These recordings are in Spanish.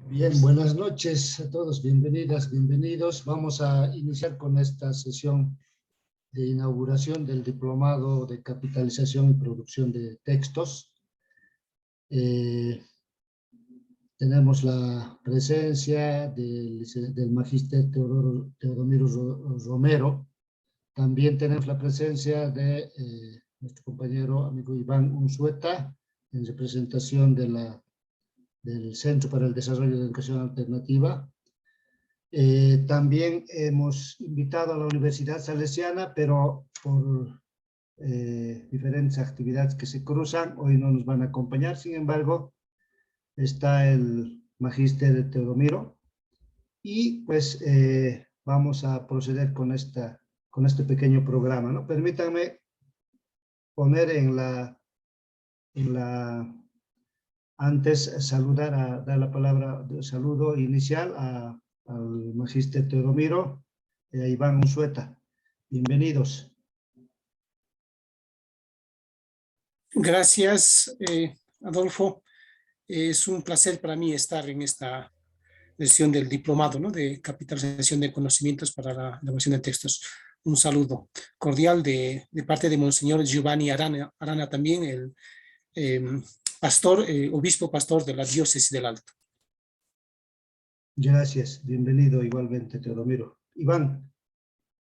Bien, buenas noches a todos, bienvenidas, bienvenidos. Vamos a iniciar con esta sesión de inauguración del Diplomado de Capitalización y Producción de Textos. Tenemos la presencia del magíster Teodomiro Romero. También tenemos la presencia de nuestro compañero amigo Iván Unzueta, en representación del Centro para el Desarrollo de Educación Alternativa. También hemos invitado a la Universidad Salesiana, pero por diferentes actividades que se cruzan, hoy no nos van a acompañar. Sin embargo, está el magíster Teodomiro y pues vamos a proceder con este pequeño programa, ¿no? Permítanme poner antes dar la palabra de saludo inicial al magíster Teodomiro y a Iván Unzueta. Bienvenidos. Gracias, Adolfo. Es un placer para mí estar en esta versión del diplomado, ¿no?, de capitalización de conocimientos para la elaboración de textos. Un saludo cordial de parte de Monseñor Giovanni Arana también, el obispo pastor de la diócesis del Alto. Gracias, bienvenido igualmente, Teodomiro. Iván.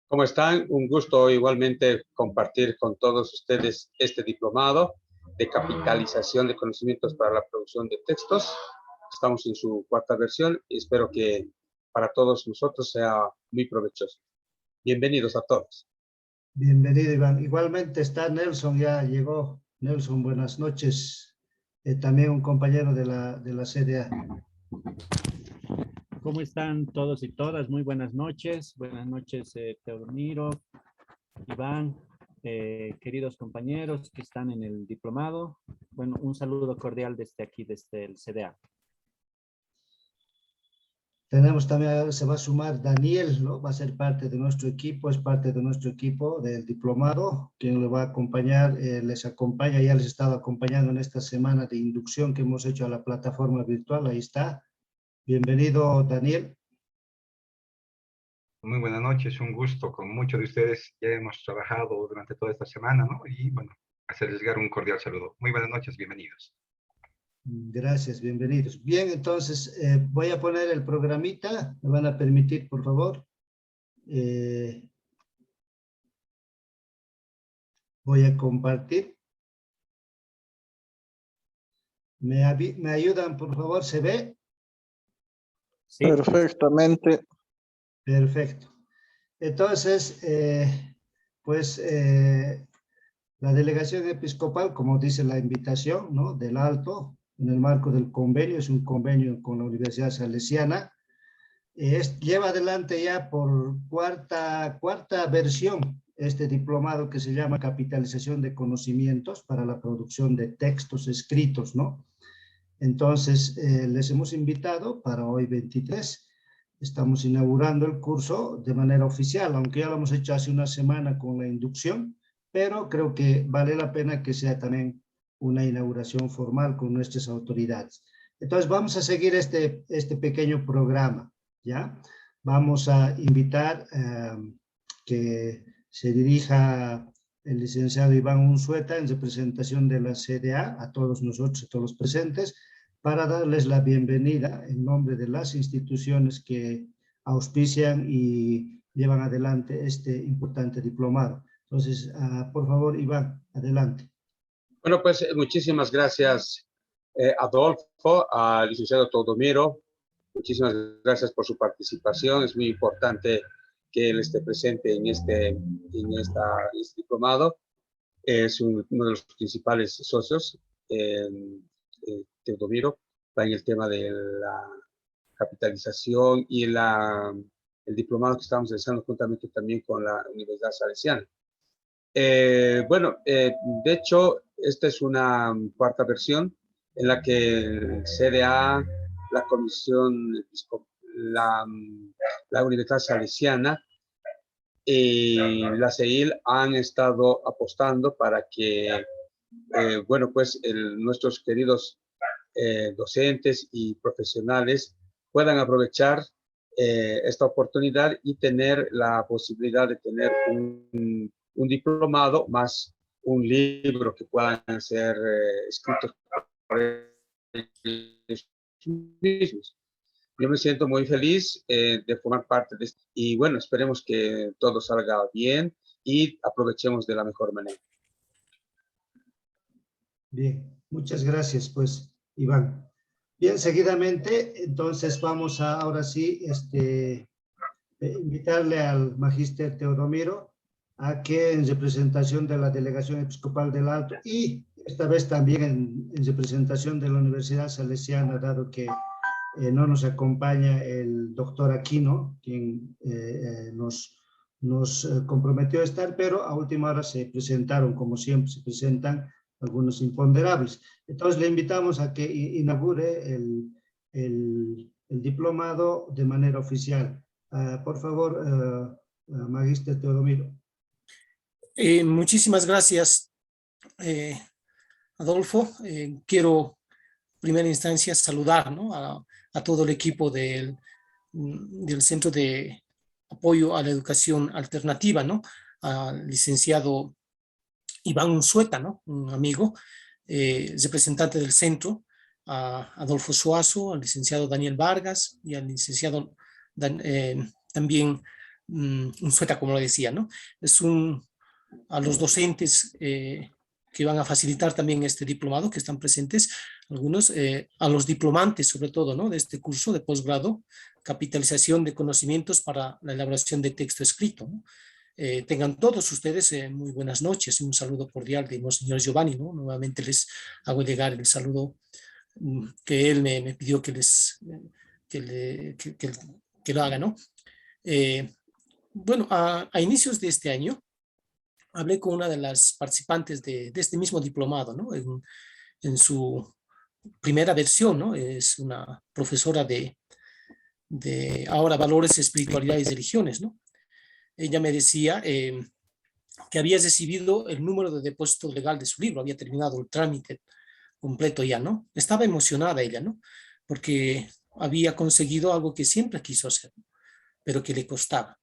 ¿Cómo están? Un gusto igualmente compartir con todos ustedes este diplomado de capitalización de conocimientos para la producción de textos. Estamos en su cuarta versión y espero que para todos nosotros sea muy provechoso. Bienvenidos a todos. Bienvenido, Iván. Igualmente está Nelson, ya llegó. Nelson, buenas noches. También un compañero de la CDA. ¿Cómo están todos y todas? Muy buenas noches. Buenas noches, Teodomiro, Iván, queridos compañeros que están en el diplomado. Bueno, un saludo cordial desde aquí, desde el CDA. Tenemos también, se va a sumar Daniel, ¿no? Va a ser parte de nuestro equipo, es parte de nuestro equipo del diplomado, quien le va a acompañar, les acompaña, ya les he estado acompañando en esta semana de inducción que hemos hecho a la plataforma virtual, ahí está. Bienvenido, Daniel. Muy buenas noches, un gusto. Con muchos de ustedes ya hemos trabajado durante toda esta semana, ¿no? Y bueno, hacerles llegar un cordial saludo. Muy buenas noches, bienvenidos. Gracias, bienvenidos. Bien, entonces voy a poner el programita. ¿Me van a permitir, por favor? Voy a compartir. ¿Me ayudan, por favor? ¿Se ve? Sí. Perfectamente. Perfecto. Entonces, la delegación episcopal, como dice la invitación, ¿no?, del Alto, en el marco del convenio, es un convenio con la Universidad Salesiana, lleva adelante ya por cuarta versión este diplomado que se llama Capitalización de Conocimientos para la Producción de Textos Escritos, ¿no? Entonces, les hemos invitado para hoy 23. Estamos inaugurando el curso de manera oficial, aunque ya lo hemos hecho hace una semana con la inducción, pero creo que vale la pena que sea también una inauguración formal con nuestras autoridades. Entonces, vamos a seguir este pequeño programa, ¿ya? Vamos a invitar que se dirija el licenciado Iván Unzueta en representación de la CDA, a todos nosotros, a todos los presentes, para darles la bienvenida en nombre de las instituciones que auspician y llevan adelante este importante diplomado. Entonces, por favor, Iván, adelante. Bueno, pues muchísimas gracias, Adolfo, al licenciado Teodomiro. Muchísimas gracias por su participación. Es muy importante que él esté presente en este diplomado. Es uno de los principales socios, Teodomiro, en el tema de la capitalización y el diplomado que estamos realizando juntamente también con la Universidad Salesiana. De hecho, esta es una cuarta versión en la que el CDA, la Comisión, la Universidad Salesiana y la CEIL han estado apostando para que, nuestros queridos docentes y profesionales puedan aprovechar esta oportunidad y tener la posibilidad de tener un diplomado más un libro que puedan ser escritos por ellos mismos. Yo me siento muy feliz de formar parte de esto y bueno, esperemos que todo salga bien y aprovechemos de la mejor manera. Bien, muchas gracias, pues, Iván. Bien, seguidamente, entonces vamos a ahora sí invitarle al magíster Teodomiro a que en representación de la Delegación Episcopal del Alto y esta vez también en representación de la Universidad Salesiana, dado que no nos acompaña el doctor Aquino, quien nos comprometió a estar, pero a última hora se presentaron, como siempre se presentan algunos imponderables. Entonces le invitamos a que inaugure el diplomado de manera oficial. Por favor, magíster Teodomiro. Muchísimas gracias, Adolfo. Quiero, en primera instancia, saludar, ¿no?, a todo el equipo del Centro de Apoyo a la Educación Alternativa, ¿no?, al licenciado Iván Unzueta, ¿no?, un amigo, representante del centro, a Adolfo Suazo, al licenciado Daniel Vargas y al licenciado también Unzueta, como lo decía, ¿no? A los docentes que van a facilitar también este diplomado, que están presentes, algunos, a los diplomantes sobre todo, ¿no?, de este curso de posgrado, capitalización de conocimientos para la elaboración de texto escrito, ¿no? Tengan todos ustedes muy buenas noches y un saludo cordial de Monseñor Giovanni, ¿no? Nuevamente les hago llegar el saludo que él me pidió que lo haga, ¿no? Bueno, a inicios de este año hablé con una de las participantes de este mismo diplomado, ¿no?, en su primera versión, ¿no? Es una profesora de ahora Valores, Espiritualidad y Religiones, ¿no? Ella me decía que había recibido el número de depósito legal de su libro, había terminado el trámite completo ya, ¿no? Estaba emocionada ella, ¿no? Porque había conseguido algo que siempre quiso hacer, ¿no?, pero que le costaba.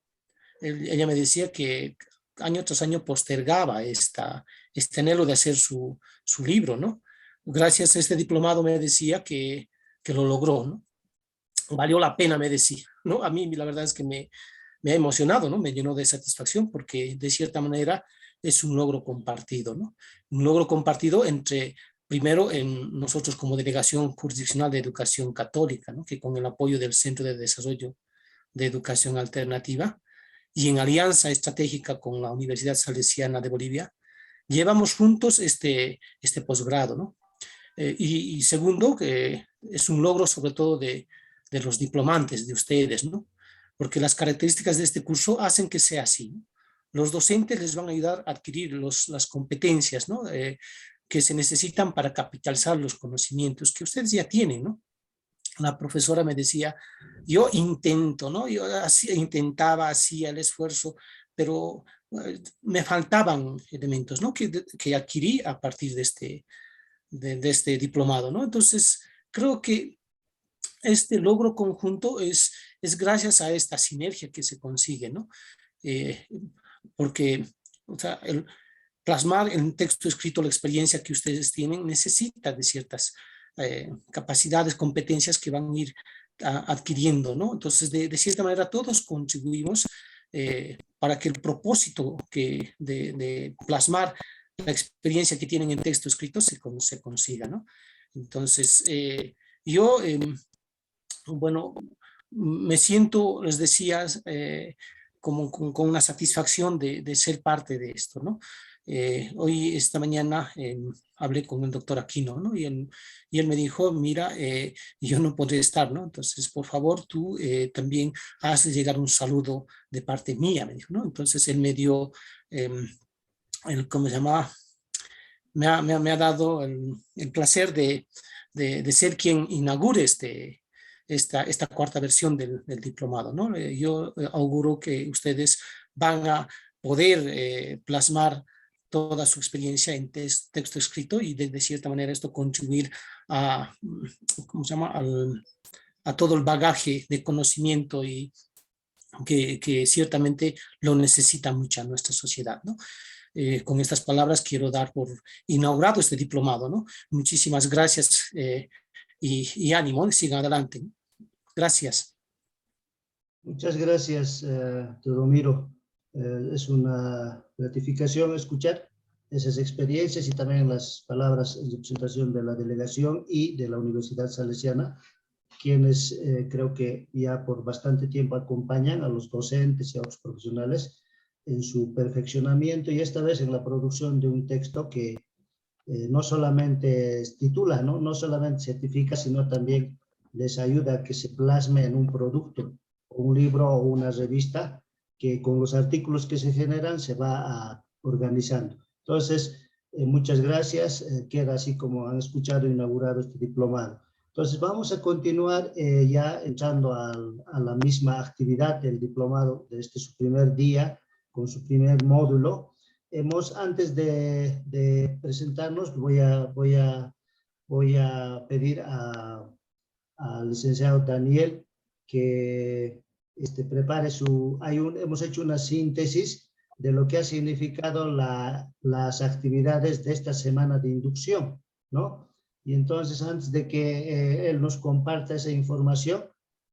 Ella me decía que año tras año postergaba este anhelo de hacer su libro, ¿no? Gracias a este diplomado me decía que lo logró, ¿no? Valió la pena, me decía, ¿no? A mí la verdad es que me ha emocionado, ¿no? Me llenó de satisfacción porque de cierta manera es un logro compartido, ¿no? Un logro compartido entre, primero, en nosotros como Delegación Jurisdiccional de Educación Católica, ¿no?, que con el apoyo del Centro de Desarrollo de Educación Alternativa y en alianza estratégica con la Universidad Salesiana de Bolivia, llevamos juntos este posgrado, ¿no? Y segundo, que es un logro sobre todo de los diplomantes, de ustedes, ¿no? Porque las características de este curso hacen que sea así, ¿no? Los docentes les van a ayudar a adquirir las competencias, ¿no?, que se necesitan para capitalizar los conocimientos que ustedes ya tienen, ¿no? La profesora me decía, yo intento, ¿no? Yo intentaba, hacía el esfuerzo, pero me faltaban elementos, ¿no?, que adquirí a partir de este diplomado, ¿no? Entonces, creo que este logro conjunto es gracias a esta sinergia que se consigue, ¿no? Porque, o sea, el plasmar en texto escrito la experiencia que ustedes tienen necesita de ciertas capacidades, competencias que van a ir adquiriendo, ¿no? Entonces, de cierta manera, todos contribuimos para que el propósito de plasmar la experiencia que tienen en texto escrito se consiga, ¿no? Entonces, yo, bueno, me siento, les decía, como con una satisfacción de ser parte de esto, ¿no? Hoy, esta mañana, hablé con el doctor Aquino, ¿no? Y él me dijo, mira, yo no podré estar, ¿no? Entonces, por favor, tú también haz llegar un saludo de parte mía, me dijo, ¿no? Entonces, él me dio, ¿cómo se llama? Me ha dado el placer de ser quien inaugure esta cuarta versión del diplomado, ¿no? Yo auguro que ustedes van a poder plasmar toda su experiencia en texto escrito y de cierta manera esto contribuir a, ¿cómo se llama?, a todo el bagaje de conocimiento y que ciertamente lo necesita mucho nuestra sociedad, ¿no? Con estas palabras quiero dar por inaugurado este diplomado, ¿no? Muchísimas gracias y ánimo, sigan adelante. Gracias. Muchas gracias, Teodomiro. Es una gratificación escuchar esas experiencias y también las palabras en representación de la delegación y de la Universidad Salesiana, quienes creo que ya por bastante tiempo acompañan a los docentes y a los profesionales en su perfeccionamiento y esta vez en la producción de un texto que no solamente titula, ¿no? No solamente certifica, sino también les ayuda a que se plasme en un producto, un libro o una revista que con los artículos que se generan se va organizando. Entonces, muchas gracias. Queda así como han escuchado inaugurado este diplomado. Entonces, vamos a continuar ya entrando a la misma actividad del diplomado de este su primer día, con su primer módulo. Antes de presentarnos, voy a pedir al licenciado Daniel que prepare hemos hecho una síntesis de lo que ha significado las actividades de esta semana de inducción, ¿no? Y entonces, antes de que él nos comparta esa información,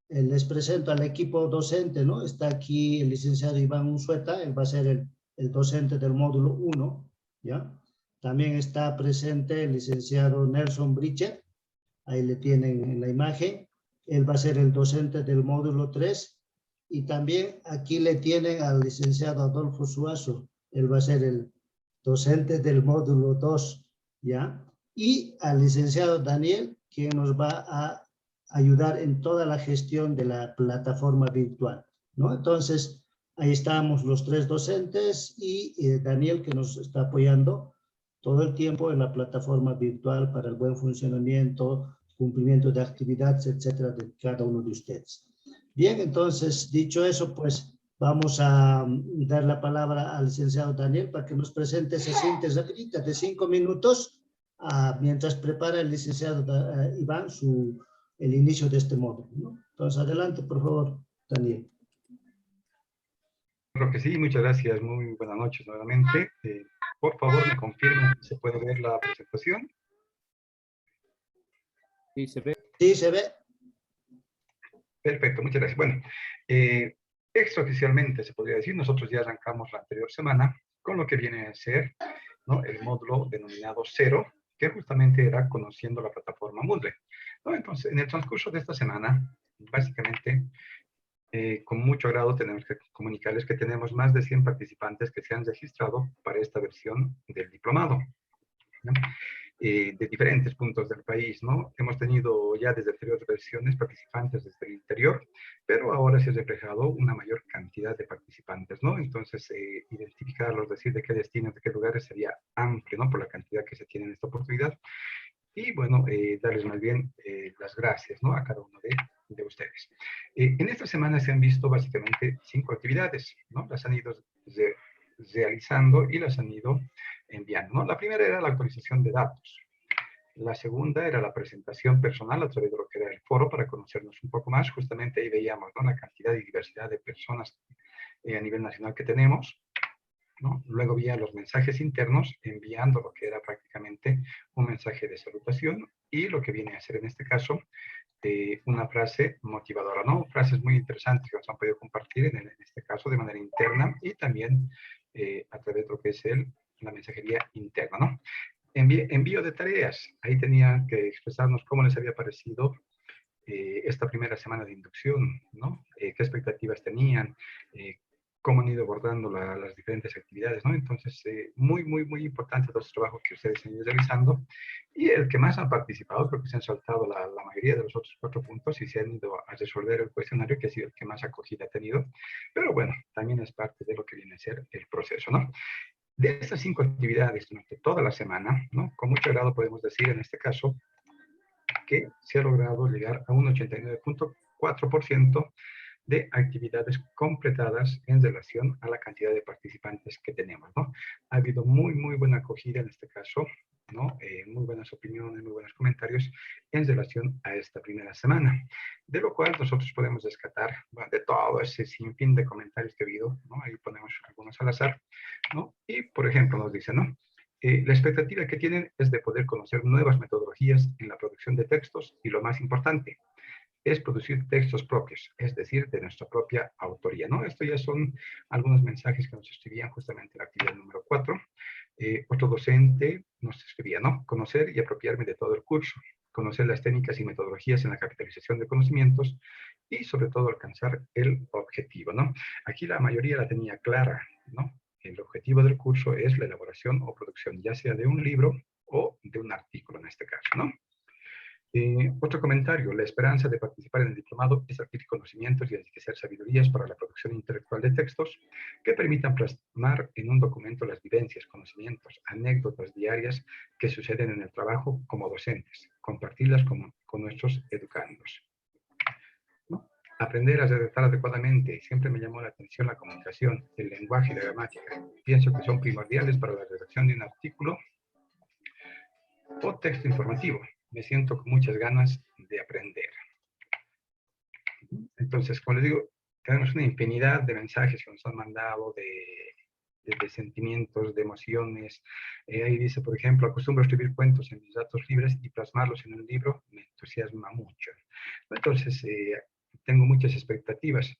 les presento al equipo docente, ¿no? Está aquí el licenciado Iván Unzueta, él va a ser el docente del módulo 1, ¿ya? También está presente el licenciado Nelson Bridger, ahí le tienen en la imagen, él va a ser el docente del módulo 3, y también aquí le tienen al licenciado Adolfo Suazo, él va a ser el docente del módulo 2, ¿ya? Y al licenciado Daniel, quien nos va a ayudar en toda la gestión de la plataforma virtual, ¿no? Entonces, ahí estamos los tres docentes y Daniel, que nos está apoyando todo el tiempo en la plataforma virtual para el buen funcionamiento, cumplimiento de actividades, etcétera, de cada uno de ustedes. Bien, entonces, dicho eso, pues vamos a dar la palabra al licenciado Daniel para que nos presente esa síntesis rapidita de 5 minutos, mientras prepara el licenciado Iván el inicio de este módulo, ¿no? Entonces, adelante, por favor, Daniel. Creo que sí, muchas gracias. Muy buenas noches nuevamente. Por favor, me confirmen si se puede ver la presentación. Sí, se ve. Sí, se ve. Perfecto, muchas gracias. Bueno, extraoficialmente se podría decir, nosotros ya arrancamos la anterior semana con lo que viene a ser, ¿no?, el módulo denominado 0, que justamente era conociendo la plataforma Moodle, ¿no? Entonces, en el transcurso de esta semana, básicamente, con mucho agrado tenemos que comunicarles que tenemos más de 100 participantes que se han registrado para esta versión del diplomado, ¿no? De diferentes puntos del país, ¿no? Hemos tenido ya desde anteriores versiones participantes desde el interior, pero ahora se ha reflejado una mayor cantidad de participantes, ¿no? Entonces, identificarlos, decir de qué destinos, de qué lugares sería amplio, ¿no? Por la cantidad que se tiene en esta oportunidad. Y bueno, darles más bien las gracias, ¿no?, a cada uno de ustedes. En esta semana se han visto básicamente 5 actividades, ¿no? Las han ido realizando y las han ido enviando, ¿no? La primera era la actualización de datos. La segunda era la presentación personal a través de lo que era el foro para conocernos un poco más. Justamente ahí veíamos, ¿no?, la cantidad y diversidad de personas a nivel nacional que tenemos, ¿no? Luego había los mensajes internos, enviando lo que era prácticamente un mensaje de salutación y lo que viene a ser en este caso una frase motivadora, ¿no? Frases muy interesantes que nos han podido compartir en este caso de manera interna y también a través de lo que es la mensajería interna, ¿no? Envío de tareas. Ahí tenían que expresarnos cómo les había parecido esta primera semana de inducción, ¿no? Qué expectativas tenían, cómo han ido abordando las diferentes actividades, ¿no? Entonces, muy, muy, muy importante los trabajos que ustedes han ido realizando. Y el que más han participado, creo que se han saltado la mayoría de los otros 4 puntos y se han ido a resolver el cuestionario, que ha sido el que más acogida ha tenido. Pero bueno, también es parte de lo que viene a ser el proceso, ¿no? De estas 5 actividades durante toda la semana, ¿no?, con mucho agrado podemos decir en este caso que se ha logrado llegar a un 89.4% de actividades completadas en relación a la cantidad de participantes que tenemos, ¿no? Ha habido muy, muy buena acogida en este caso ¿no? Muy buenas opiniones, muy buenos comentarios en relación a esta primera semana, de lo cual nosotros podemos descartar, bueno, de todo ese sinfín de comentarios que ha habido, ¿no? Ahí ponemos algunos al azar, ¿no? Y, por ejemplo, nos dice, ¿no? La expectativa que tienen es de poder conocer nuevas metodologías en la producción de textos y, lo más importante, es producir textos propios, es decir, de nuestra propia autoría, ¿no? Esto ya son algunos mensajes que nos escribían justamente en la actividad número 4. Otro docente nos escribía, ¿no? Conocer y apropiarme de todo el curso, conocer las técnicas y metodologías en la capitalización de conocimientos y, sobre todo, alcanzar el objetivo, ¿no? Aquí la mayoría la tenía clara, ¿no? El objetivo del curso es la elaboración o producción, ya sea de un libro o de un artículo en este caso, ¿no? Otro comentario, la esperanza de participar en el diplomado es adquirir conocimientos y enriquecer sabidurías para la producción intelectual de textos que permitan plasmar en un documento las vivencias, conocimientos, anécdotas diarias que suceden en el trabajo como docentes, compartirlas con nuestros educandos, ¿no? Aprender a redactar adecuadamente. Siempre me llamó la atención la comunicación, el lenguaje y la gramática. Pienso que son primordiales para la redacción de un artículo o texto informativo. Me siento con muchas ganas de aprender. Entonces, como les digo, tenemos una infinidad de mensajes que nos han mandado, de sentimientos, de emociones. Ahí dice, por ejemplo, acostumbro a escribir cuentos en mis datos libres y plasmarlos en un libro me entusiasma mucho. Entonces, tengo muchas expectativas,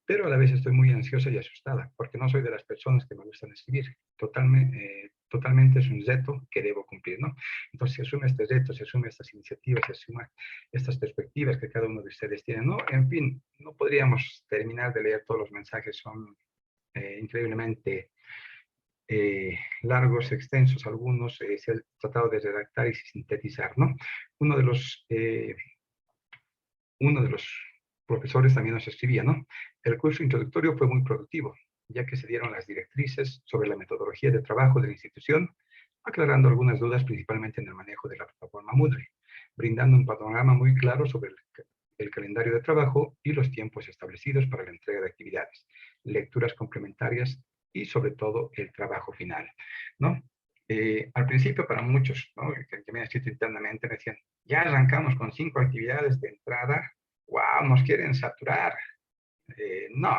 pero a la vez estoy muy ansiosa y asustada, porque no soy de las personas que me gustan escribir. Totalmente es un reto que debo cumplir, ¿no? Entonces, se asume este reto, se asume estas iniciativas, se asume estas perspectivas que cada uno de ustedes tiene, ¿no? En fin, no podríamos terminar de leer todos los mensajes, son increíblemente largos, extensos, algunos se han tratado de redactar y sintetizar, ¿no? Uno de los profesores también nos escribía, ¿no? El curso introductorio fue muy productivo, ya que se dieron las directrices sobre la metodología de trabajo de la institución, aclarando algunas dudas principalmente en el manejo de la plataforma Moodle, brindando un panorama muy claro sobre el calendario de trabajo y los tiempos establecidos para la entrega de actividades, lecturas complementarias y sobre todo el trabajo final, ¿no? Al principio para muchos, ¿no? que me han escrito internamente me decían, ya arrancamos con 5 actividades de entrada, wow, nos quieren saturar. No,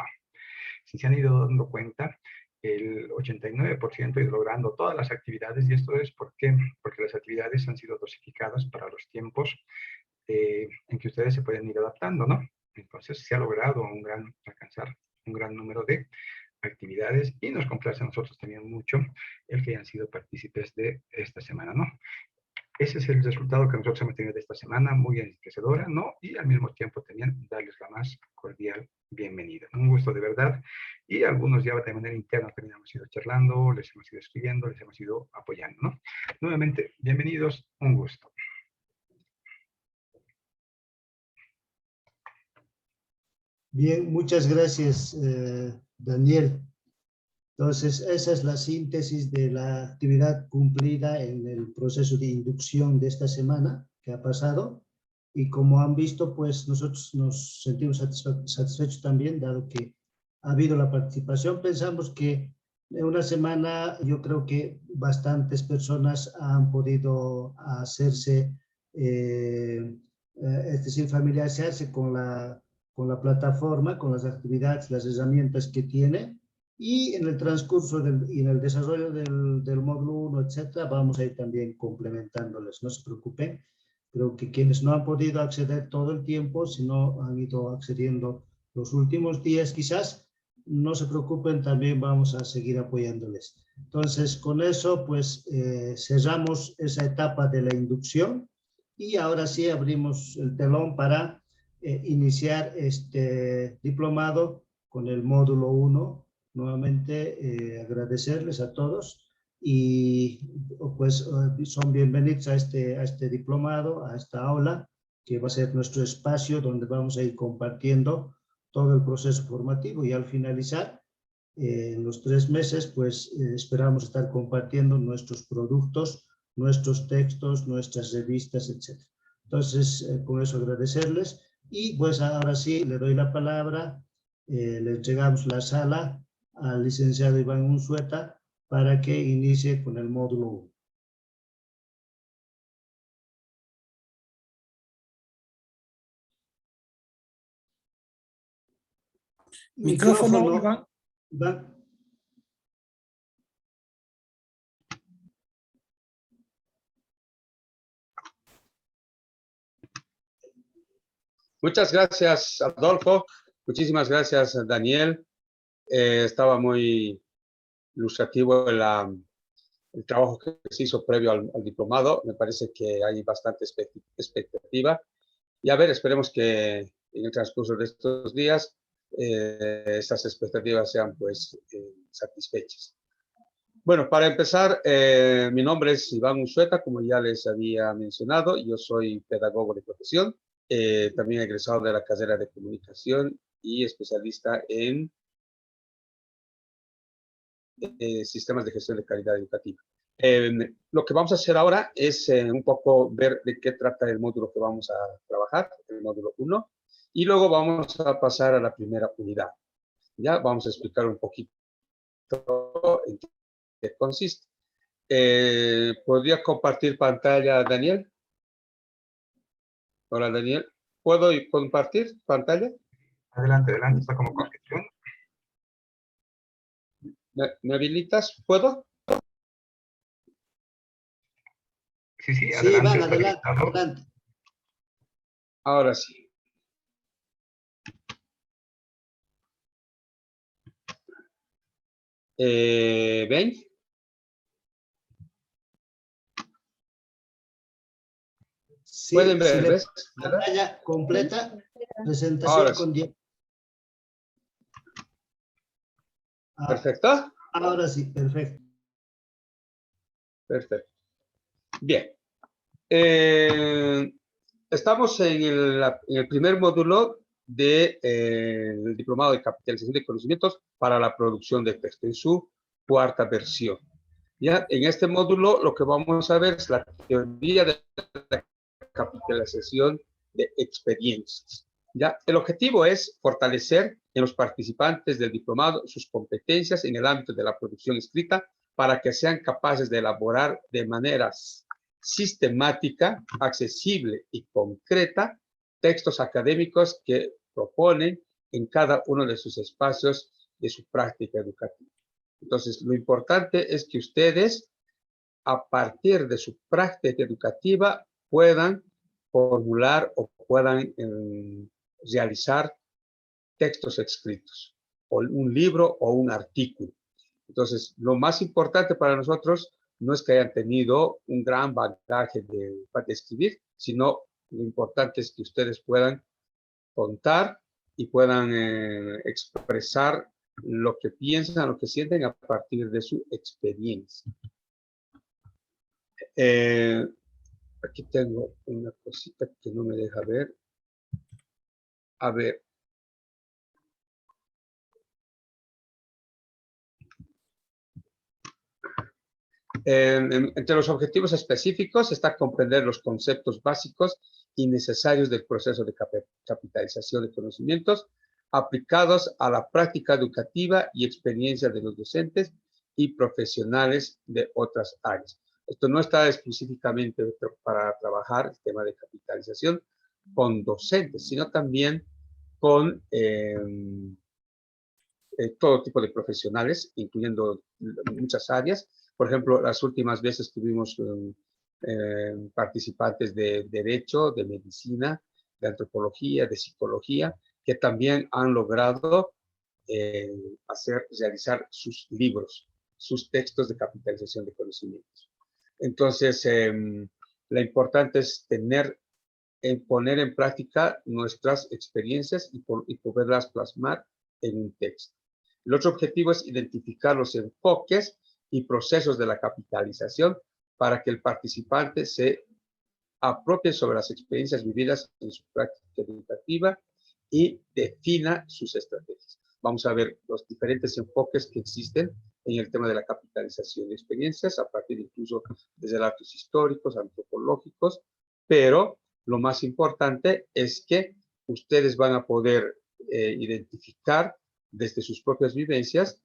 si se han ido dando cuenta, el 89% ha ido logrando todas las actividades, y esto es porque las actividades han sido dosificadas para los tiempos en que ustedes se pueden ir adaptando, ¿no? Entonces se ha logrado alcanzar un gran número de actividades y nos complace a nosotros también mucho el que hayan sido partícipes de esta semana, ¿no? Ese es el resultado que nosotros hemos tenido de esta semana, muy enriquecedora, ¿no? Y al mismo tiempo también darles la más cordial bienvenida. Un gusto de verdad. Y algunos ya de manera interna también hemos ido charlando, les hemos ido escribiendo, les hemos ido apoyando, ¿no? Nuevamente, bienvenidos, un gusto. Bien, muchas gracias, Daniel. Entonces, esa es la síntesis de la actividad cumplida en el proceso de inducción de esta semana que ha pasado. Y como han visto, pues nosotros nos sentimos satisfechos también, dado que ha habido la participación. Pensamos que en una semana yo creo que bastantes personas han podido hacerse, es decir, familiarizarse con la plataforma, con las actividades, las herramientas que tiene. Y en el transcurso y en el desarrollo del módulo 1, etcétera, vamos a ir también complementándoles, no se preocupen. Creo que quienes no han podido acceder todo el tiempo, si no han ido accediendo los últimos días quizás, no se preocupen, también vamos a seguir apoyándoles. Entonces, con eso, pues cerramos esa etapa de la inducción y ahora sí abrimos el telón para iniciar este diplomado con el módulo 1. Nuevamente agradecerles a todos y pues son bienvenidos a este diplomado, a esta aula, que va a ser nuestro espacio donde vamos a ir compartiendo todo el proceso formativo y al finalizar, en los 3 meses, pues esperamos estar compartiendo nuestros productos, nuestros textos, nuestras revistas, etc. Entonces, con eso agradecerles y pues ahora sí le doy la palabra, le entregamos la sala al licenciado Iván Unzueta para que inicie con el módulo 1. Micrófono, Iván. Iván. Muchas gracias, Adolfo. Muchísimas gracias, Daniel. Estaba muy ilustrativo el trabajo que se hizo previo al diplomado. Me parece que hay bastante expectativa. Y a ver, esperemos que en el transcurso de estos días estas expectativas sean pues satisfechas. Bueno, para empezar, mi nombre es Iván Unzueta, como ya les había mencionado. Yo soy pedagogo de profesión, también egresado de la carrera de comunicación y especialista en sistemas de gestión de calidad educativa. Lo que vamos a hacer ahora es un poco ver de qué trata el módulo que vamos a trabajar, el módulo 1, y luego vamos a pasar a la primera unidad. Ya vamos a explicar un poquito en qué consiste. ¿Podría compartir pantalla, Daniel? Hola, Daniel. ¿Puedo compartir pantalla? Adelante, adelante, está como condición. ¿Me habilitas? ¿Puedo? Sí, sí, Sí, adelante. Iván, está adelante, habilitado. adelante. Ahora sí. ¿Ven? Sí, ¿Pueden si ver? le ¿Ves? ¿Verdad? pantalla completa, presentación Ahora sí. con 10. ¿Perfecto? Ahora sí, perfecto. Perfecto. Bien. Estamos en el primer módulo del Diplomado de Capitalización de Conocimientos para la Producción de Texto, en su cuarta versión. Ya, en este módulo lo que vamos a ver es la teoría de la capitalización de experiencias. Ya, el objetivo es fortalecer en los participantes del diplomado sus competencias en el ámbito de la producción escrita para que sean capaces de elaborar de manera sistemática, accesible y concreta textos académicos que proponen en cada uno de sus espacios de su práctica educativa. Entonces, lo importante es que ustedes, a partir de su práctica educativa, puedan formular o puedan realizar textos escritos, o un libro o un artículo. Entonces, lo más importante para nosotros no es que hayan tenido un gran bagaje para escribir, sino lo importante es que ustedes puedan contar y puedan expresar lo que piensan, lo que sienten a partir de su experiencia. Aquí tengo una cosita que no me deja ver. A ver. Entre los objetivos específicos está comprender los conceptos básicos y necesarios del proceso de capitalización de conocimientos aplicados a la práctica educativa y experiencia de los docentes y profesionales de otras áreas. Esto no está específicamente para trabajar el tema de capitalización con docentes, sino también con todo tipo de profesionales, incluyendo muchas áreas. Por ejemplo, las últimas veces tuvimos participantes de derecho, de medicina, de antropología, de psicología, que también han logrado realizar sus libros, sus textos de capitalización de conocimientos. Entonces, lo importante es poner en práctica nuestras experiencias y poderlas plasmar en un texto. El otro objetivo es identificar los enfoques y procesos de la capitalización para que el participante se apropie sobre las experiencias vividas en su práctica educativa y defina sus estrategias. Vamos a ver los diferentes enfoques que existen en el tema de la capitalización de experiencias, a partir incluso desde datos históricos, antropológicos, pero lo más importante es que ustedes van a poder identificar desde sus propias vivencias,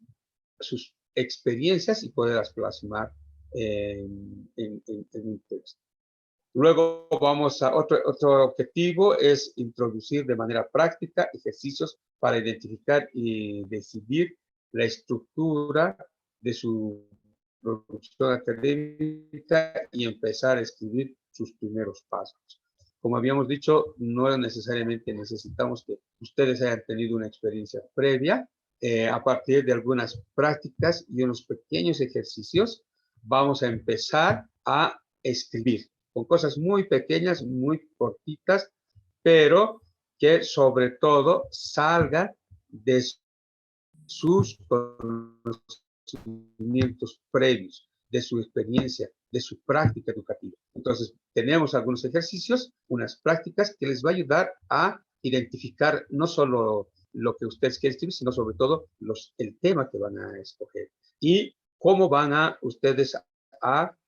sus experiencias y poderlas plasmar en un texto. Luego vamos a otro objetivo es introducir de manera práctica ejercicios para identificar y decidir la estructura de su producción académica y empezar a escribir sus primeros pasos. Como habíamos dicho, no necesariamente necesitamos que ustedes hayan tenido una experiencia previa. A partir de algunas prácticas y unos pequeños ejercicios, vamos a empezar a escribir con cosas muy pequeñas, muy cortitas, pero que sobre todo salgan de sus conocimientos previos, de su experiencia, de su práctica educativa. Entonces, tenemos algunos ejercicios, unas prácticas que les va a ayudar a identificar no solo lo que ustedes quieren escribir, sino sobre todo el tema que van a escoger y cómo van a ustedes a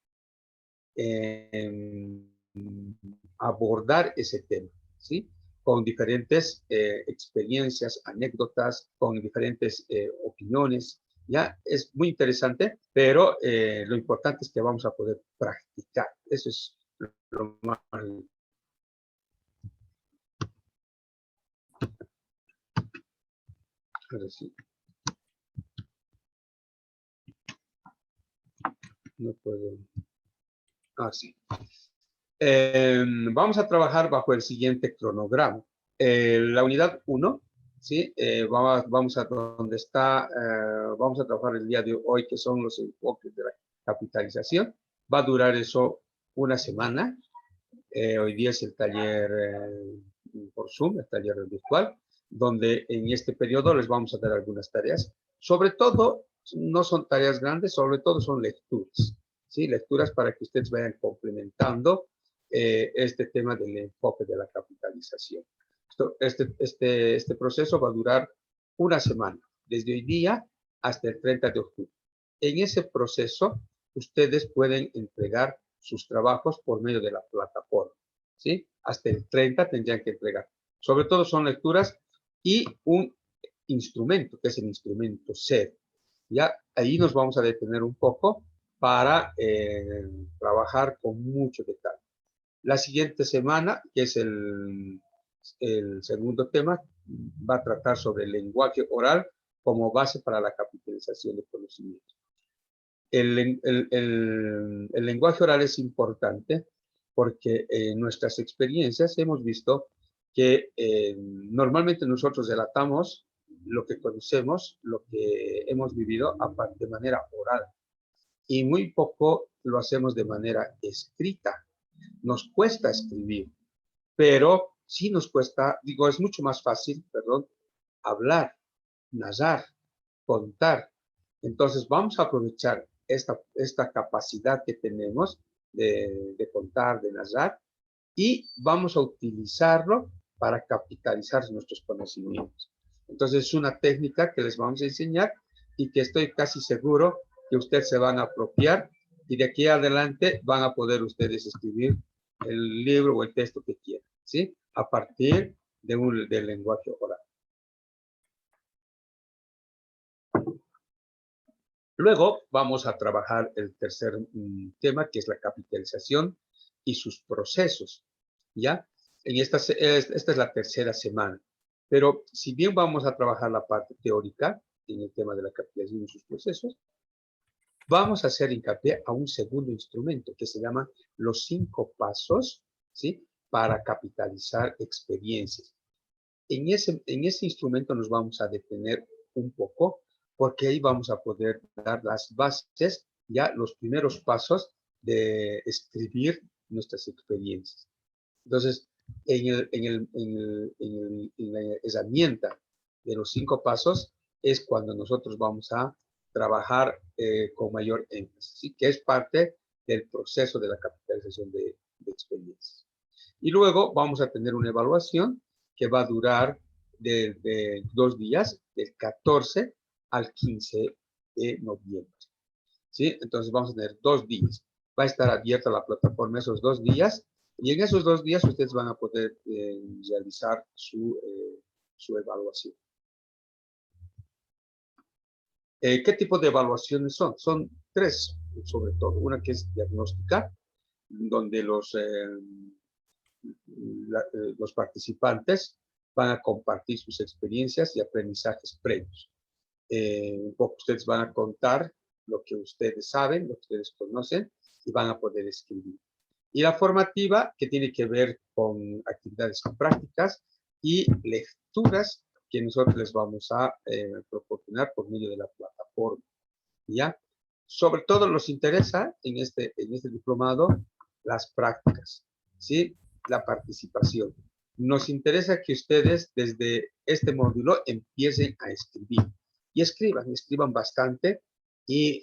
abordar ese tema, ¿sí? Con diferentes experiencias, anécdotas, con diferentes opiniones. Ya es muy interesante, pero lo importante es que vamos a poder practicar. Eso es lo más. Sí. No puedo. Ah, sí. Vamos a trabajar bajo el siguiente cronograma. La unidad 1, ¿sí? Vamos a donde está, vamos a trabajar el día de hoy, que son los enfoques de la capitalización. Va a durar eso una semana. Hoy día es el taller por Zoom, el taller virtual, donde en este periodo les vamos a dar algunas tareas. Sobre todo, no son tareas grandes, sobre todo son lecturas, ¿sí? Lecturas para que ustedes vayan complementando este tema del enfoque de la capitalización. Este proceso va a durar una semana, desde hoy día hasta el 30 de octubre. En ese proceso, ustedes pueden entregar sus trabajos por medio de la plataforma, ¿sí? Hasta el 30 tendrían que entregar. Sobre todo son lecturas y un instrumento, que es el instrumento SED. Ya ahí nos vamos a detener un poco para trabajar con mucho detalle. La siguiente semana, que es el segundo tema, va a tratar sobre el lenguaje oral como base para la capitalización de conocimiento. El lenguaje oral es importante porque en nuestras experiencias hemos visto que normalmente nosotros relatamos lo que conocemos, lo que hemos vivido de manera oral y muy poco lo hacemos de manera escrita. Nos cuesta escribir, pero sí nos cuesta, digo, es mucho más fácil, perdón, hablar, narrar, contar. Entonces vamos a aprovechar esta capacidad que tenemos de contar, de narrar, y vamos a utilizarlo para capitalizar nuestros conocimientos. Entonces es una técnica que les vamos a enseñar y que estoy casi seguro que ustedes se van a apropiar y de aquí adelante van a poder ustedes escribir el libro o el texto que quieran, ¿sí? A partir del lenguaje oral. Luego vamos a trabajar el tercer tema, que es la capitalización y sus procesos, ¿ya? Esta es la tercera semana. Pero si bien vamos a trabajar la parte teórica en el tema de la capitalización y sus procesos, vamos a hacer hincapié a un segundo instrumento que se llama los 5 pasos, ¿sí? Para capitalizar experiencias. En ese instrumento nos vamos a detener un poco porque ahí vamos a poder dar las bases, ya los primeros pasos de escribir nuestras experiencias. Entonces, en la herramienta de los 5 pasos es cuando nosotros vamos a trabajar con mayor énfasis, ¿sí? Que es parte del proceso de la capitalización de experiencias. Y luego vamos a tener una evaluación que va a durar de 2 días, del 14 al 15 de noviembre. ¿Sí? Entonces vamos a tener 2 días. Va a estar abierta la plataforma esos 2 días y en esos 2 días ustedes van a poder realizar su evaluación. ¿Qué tipo de evaluaciones son? Son 3, sobre todo. Una que es diagnóstica, donde los participantes van a compartir sus experiencias y aprendizajes previos. Un poco ustedes van a contar lo que ustedes saben, lo que ustedes conocen, y van a poder escribir. Y la formativa, que tiene que ver con actividades prácticas y lecturas que nosotros les vamos a proporcionar por medio de la plataforma. ¿Ya? Sobre todo nos interesa en este diplomado las prácticas, ¿sí? La participación. Nos interesa que ustedes desde este módulo empiecen a escribir. Y escriban bastante y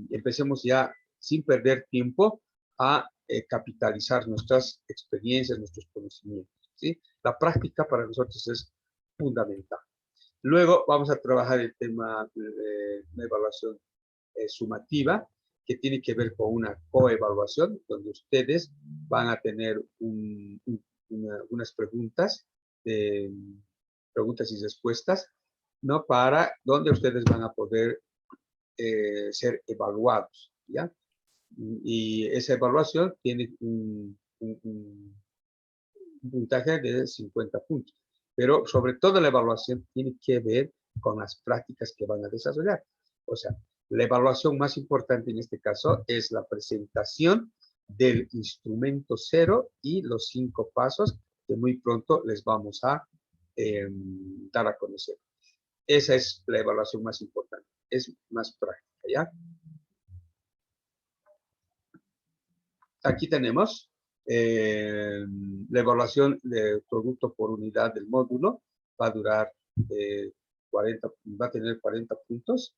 empecemos ya sin perder tiempo a capitalizar nuestras experiencias, nuestros conocimientos, ¿sí? La práctica para nosotros es fundamental. Luego vamos a trabajar el tema de la evaluación sumativa, que tiene que ver con una coevaluación, donde ustedes van a tener unas preguntas, preguntas y respuestas, ¿no? Para donde ustedes van a poder ser evaluados, ¿ya? Y esa evaluación tiene un puntaje de 50 puntos. Pero sobre todo la evaluación tiene que ver con las prácticas que van a desarrollar. O sea, la evaluación más importante en este caso es la presentación del instrumento 0 y los 5 pasos que muy pronto les vamos a dar a conocer. Esa es la evaluación más importante. Es más práctica, ¿ya? Aquí tenemos la evaluación de producto por unidad del módulo. Va a durar 40, va a tener 40 puntos.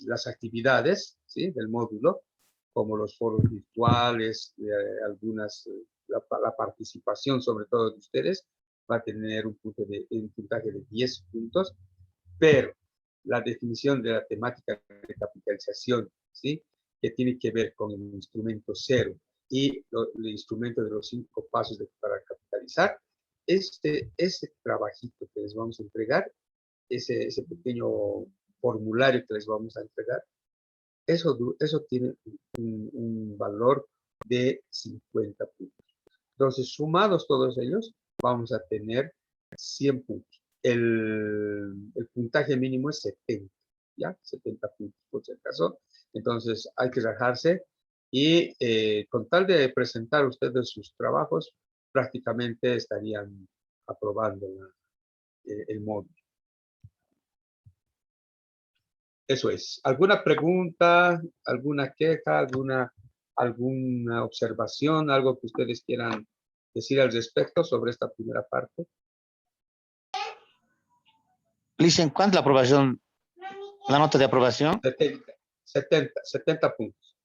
Las actividades, ¿sí?, del módulo, como los foros virtuales, algunas, la participación sobre todo de ustedes, va a tener un puntaje de 10 puntos, pero la definición de la temática de capitalización, ¿sí?, que tiene que ver con el instrumento 0 y el instrumento de los 5 pasos para capitalizar, ese trabajito que les vamos a entregar, ese pequeño formulario que les vamos a entregar, eso tiene un valor de 50 puntos. Entonces, sumados todos ellos, vamos a tener 100 puntos. El puntaje mínimo es 70, ¿ya? 70 puntos, por si acaso. Entonces, hay que rajarse y con tal de presentar ustedes sus trabajos, prácticamente estarían aprobando el módulo. Eso es. ¿Alguna pregunta, alguna queja, alguna observación, algo que ustedes quieran decir al respecto sobre esta primera parte? Liz, ¿en cuánto la aprobación, la nota de aprobación? 70 puntos.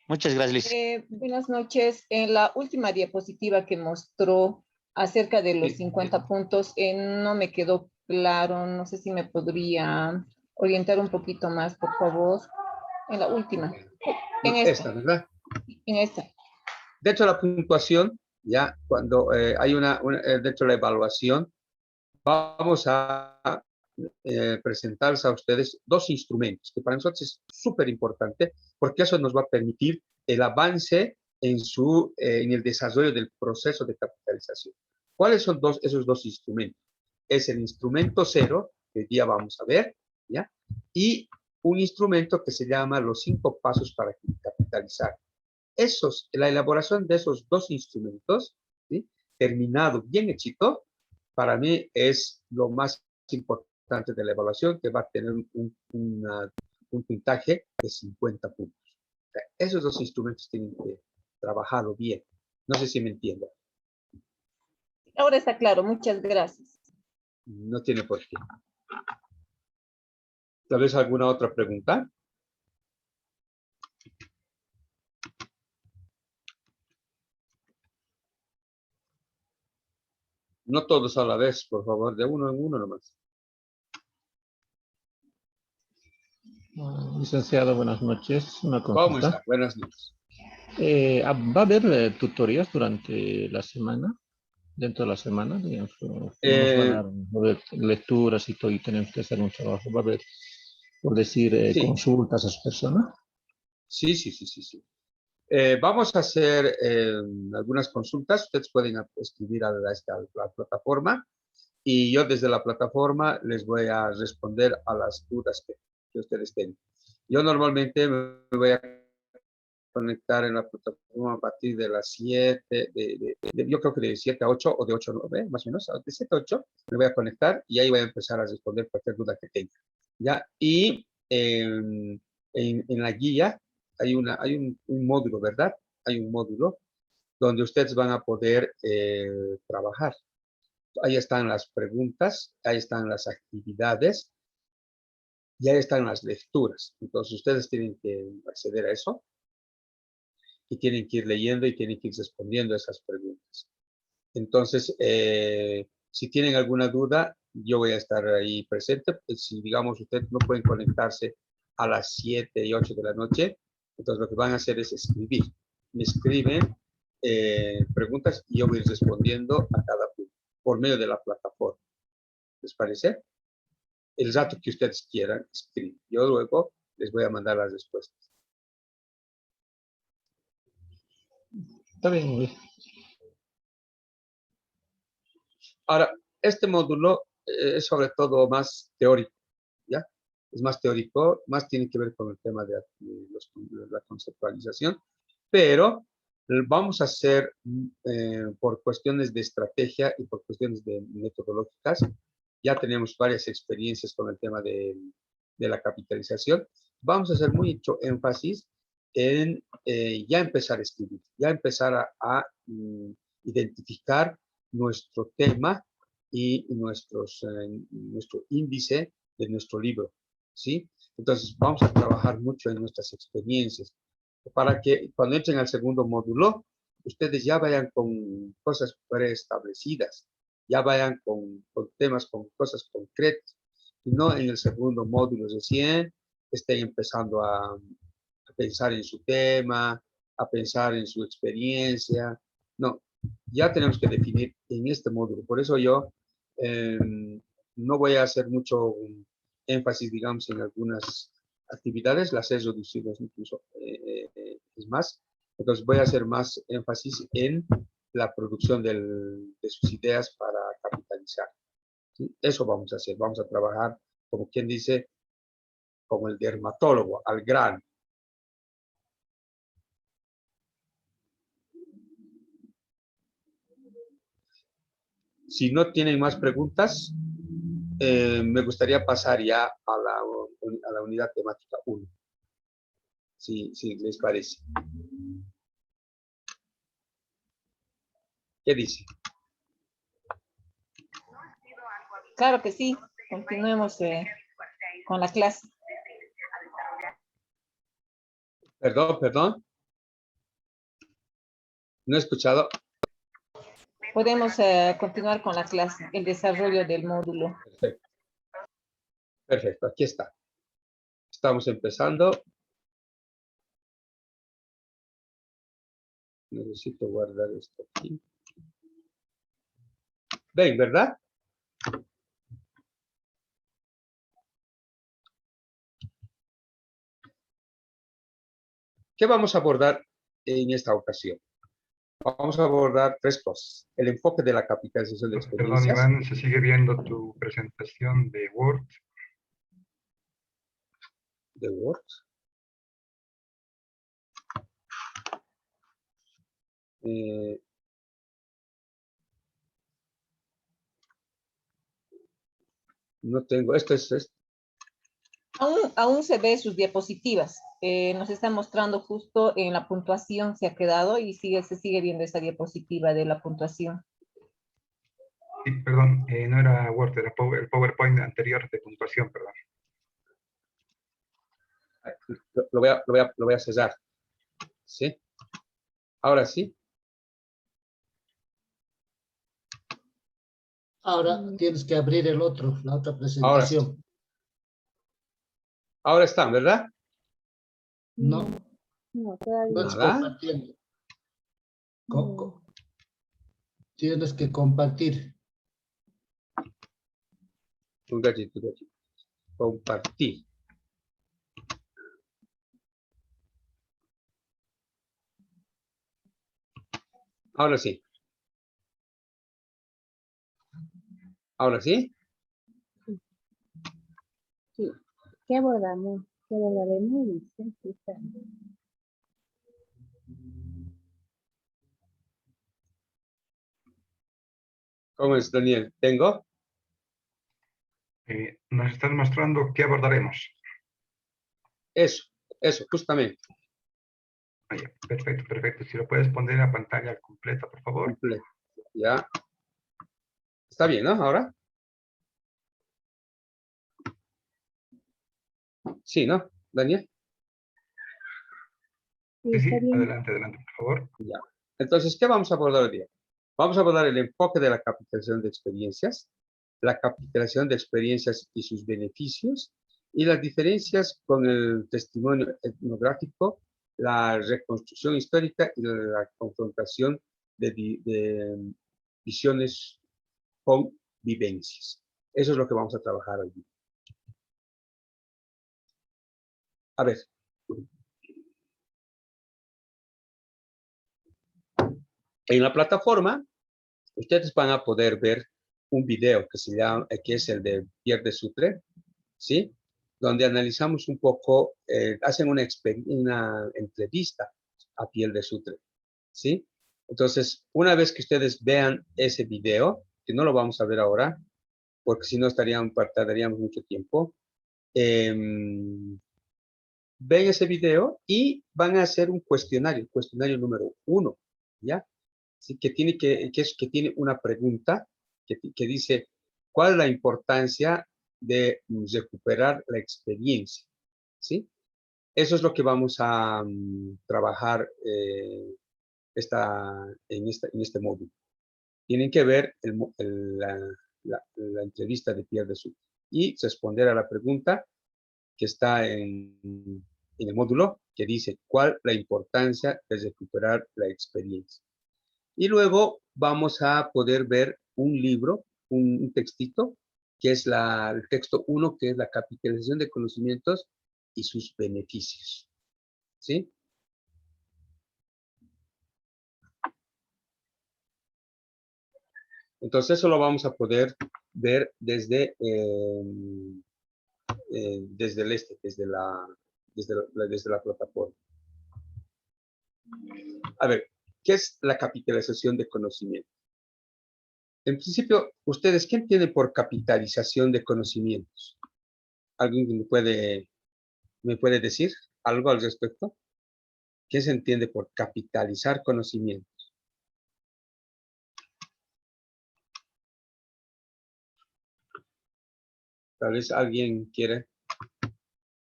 Muchas gracias, Liz. Buenas noches. En la última diapositiva que mostró acerca de los 50 puntos, no me quedó claro. No sé si me podría orientar un poquito más, por favor. En la última. En esta, ¿verdad? En esta. De hecho, la puntuación, ya cuando hay dentro de la evaluación, vamos a presentarles a ustedes 2 instrumentos, que para nosotros es súper importante, porque eso nos va a permitir el avance en el desarrollo del proceso de capitalización. ¿Cuáles son esos 2 instrumentos? Es el instrumento 0, que hoy día vamos a ver, ¿ya? Y un instrumento que se llama los 5 pasos para capitalizar. La elaboración de esos 2 instrumentos, ¿sí?, terminado bien hechito, para mí es lo más importante de la evaluación, que va a tener un puntaje de 50 puntos. O sea, esos 2 instrumentos tienen que trabajarlo bien. No sé si me entienden. Ahora está claro. Muchas gracias. No tiene por qué. ¿Tal vez alguna otra pregunta? No todos a la vez, por favor, de uno en uno nomás. Licenciado, buenas noches. Una ¿Cómo consulta. está? Buenas noches. ¿Va a haber tutorías durante la semana? Dentro de la semana, digamos, nos van a haber lecturas y todo, y tenemos que hacer un trabajo. ¿Va a haber, por decir, Sí. consultas a su persona? Sí. Vamos a hacer algunas consultas. Ustedes pueden escribir a la plataforma y yo desde la plataforma les voy a responder a las dudas que ustedes tengan. Yo normalmente me voy a conectar en la plataforma a partir de las 7, yo creo que de 7 a 8 o de 8 a 9, más o menos, de 7 a 8 me voy a conectar y ahí voy a empezar a responder cualquier duda que tenga. ¿Ya? Y en la guía hay un módulo, ¿verdad? Hay un módulo donde ustedes van a poder trabajar. Ahí están las preguntas, ahí están las actividades y ahí están las lecturas. Entonces ustedes tienen que acceder a eso y tienen que ir leyendo y tienen que ir respondiendo a esas preguntas. Entonces, si tienen alguna duda, yo voy a estar ahí presente. Si, digamos, ustedes no pueden conectarse a las 7 y 8 de la noche, entonces lo que van a hacer es escribir. Me escriben preguntas y yo voy a ir respondiendo a cada punto por medio de la plataforma. ¿Les parece? El rato que ustedes quieran, escriben. Yo luego les voy a mandar las respuestas. Está bien, muy bien. Ahora, este módulo es sobre todo más teórico, ¿ya? Es más teórico, más tiene que ver con el tema de la conceptualización, pero vamos a hacer por cuestiones de estrategia y por cuestiones de metodológicas. Ya tenemos varias experiencias con el tema de la capitalización. Vamos a hacer mucho énfasis en ya empezar a escribir, ya empezar a identificar nuestro tema y nuestro índice de nuestro libro, ¿sí? Entonces, vamos a trabajar mucho en nuestras experiencias para que cuando entren al segundo módulo, ustedes ya vayan con cosas preestablecidas, ya vayan con temas, con cosas concretas, y no en el segundo módulo recién estén empezando a pensar en su tema, a pensar en su experiencia. No, ya tenemos que definir en este módulo. Por eso yo no voy a hacer mucho énfasis, digamos, en algunas actividades, las he reducido incluso, es más. Entonces voy a hacer más énfasis en la producción de sus ideas para capitalizar. ¿Sí? Eso vamos a hacer, vamos a trabajar, como quien dice, como el dermatólogo, al grano. Si no tienen más preguntas, me gustaría pasar ya a la unidad temática 1, si les parece. ¿Qué dice? Claro que sí. Continuemos con la clase. Perdón. No he escuchado. Podemos continuar con la clase, el desarrollo del módulo. Perfecto, aquí está. Estamos empezando. Necesito guardar esto aquí. ¿Ven, verdad? ¿Qué vamos a abordar en esta ocasión? Vamos a abordar 3 cosas. El enfoque de la capitalización de Perdón, experiencias. Iván, se sigue viendo tu presentación de Word. De Word. No tengo, esto es. Aún se ve sus diapositivas. Nos está mostrando justo en la puntuación se ha quedado y se sigue viendo esa diapositiva de la puntuación. Sí, perdón, no era Word, era el PowerPoint anterior de puntuación, perdón. Lo voy a cerrar. ¿Sí? Ahora sí. Ahora tienes que abrir la otra presentación. Ahora están, ¿verdad? No, No, todavía no es Nada. compartiendo. Tienes que compartir. Un gatito. Compartir. Ahora sí. Ahora sí. Sí. ¿Qué abordamos? ¿Qué abordaremos? ¿Cómo es, Daniel? ¿Tengo? Nos están mostrando qué abordaremos. Eso, justamente. Ah, ya. Perfecto, perfecto. Si lo puedes poner a pantalla completa, por favor. Completo. Ya. Está bien, ¿no? Ahora. Sí, ¿no? Daniel. Sí, Sí, sí, está bien. adelante, adelante, por favor. Ya. Entonces, ¿qué vamos a abordar hoy día? Vamos a abordar el enfoque de la capitalización de experiencias, la capitalización de experiencias y sus beneficios, y las diferencias con el testimonio etnográfico, la reconstrucción histórica y la confrontación de visiones con vivencias. Eso es lo que vamos a trabajar hoy día. A ver. En la plataforma, ustedes van a poder ver un video que es el de Pierre de Sutre, ¿sí? Donde analizamos un poco, hacen una entrevista a Pierre de Sutre, ¿sí? Entonces, una vez que ustedes vean ese video, que no lo vamos a ver ahora, porque si no tardaríamos mucho tiempo, ven ese video y van a hacer un cuestionario número 1, ¿ya? ¿Sí? Que tiene una pregunta que dice, ¿cuál es la importancia de recuperar la experiencia? ¿Sí? Eso es lo que vamos a trabajar en este módulo. Tienen que ver la entrevista de Pierre de Sutre y responder a la pregunta que está en el módulo, que dice, ¿cuál la importancia de recuperar la experiencia? Y luego vamos a poder ver un libro, un textito, que es el texto 1, que es la capitalización de conocimientos y sus beneficios. ¿Sí? Entonces eso lo vamos a poder ver desde el desde la plataforma. A ver, ¿qué es la capitalización de conocimiento? En principio, ¿ustedes qué entienden por capitalización de conocimientos? ¿Alguien me puede decir algo al respecto? ¿Qué se entiende por capitalizar conocimientos? Tal vez alguien ¿qué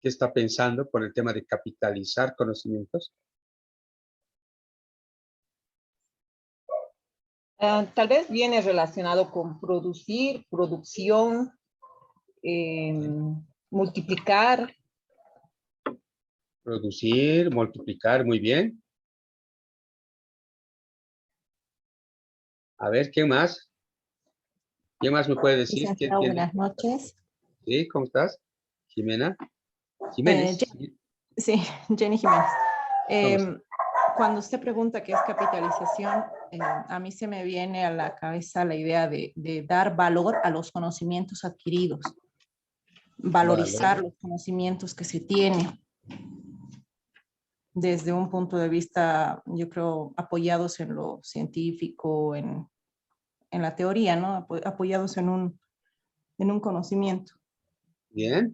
está pensando por el tema de capitalizar conocimientos? Tal vez viene relacionado con producir, producción, multiplicar. Producir, multiplicar, muy bien. A ver, ¿quién más? ¿Quién más me puede decir? ¿Quién Licenciado, tiene? buenas noches. Sí, ¿cómo estás? Jimena. Jiménez. Sí, Jenny Jiménez. ¿Cómo estás? Cuando usted pregunta qué es capitalización, a mí se me viene a la cabeza la idea de dar valor a los conocimientos adquiridos, valorizar los conocimientos que se tienen desde un punto de vista, yo creo, apoyados en lo científico, en la teoría, ¿no? Apoyados en un conocimiento. Bien.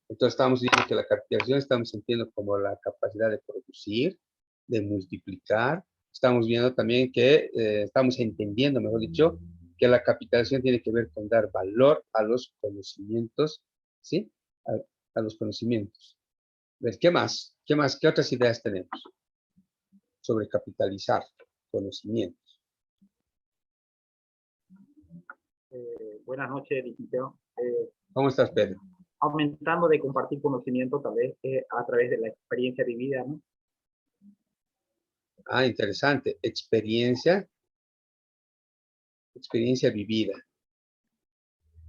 Entonces estamos diciendo que la capitalización estamos sintiendo como la capacidad de producir, de multiplicar. Estamos viendo también que estamos entendiendo, mejor dicho, que la capitalización tiene que ver con dar valor a los conocimientos, ¿sí? A los conocimientos. A ver, ¿qué más? ¿Qué más? ¿Qué otras ideas tenemos sobre capitalizar conocimientos? Buenas noches, licenciado. ¿Cómo estás, Pedro? Aumentando de compartir conocimiento, tal vez a través de la experiencia vivida, ¿no? Ah, interesante. Experiencia vivida.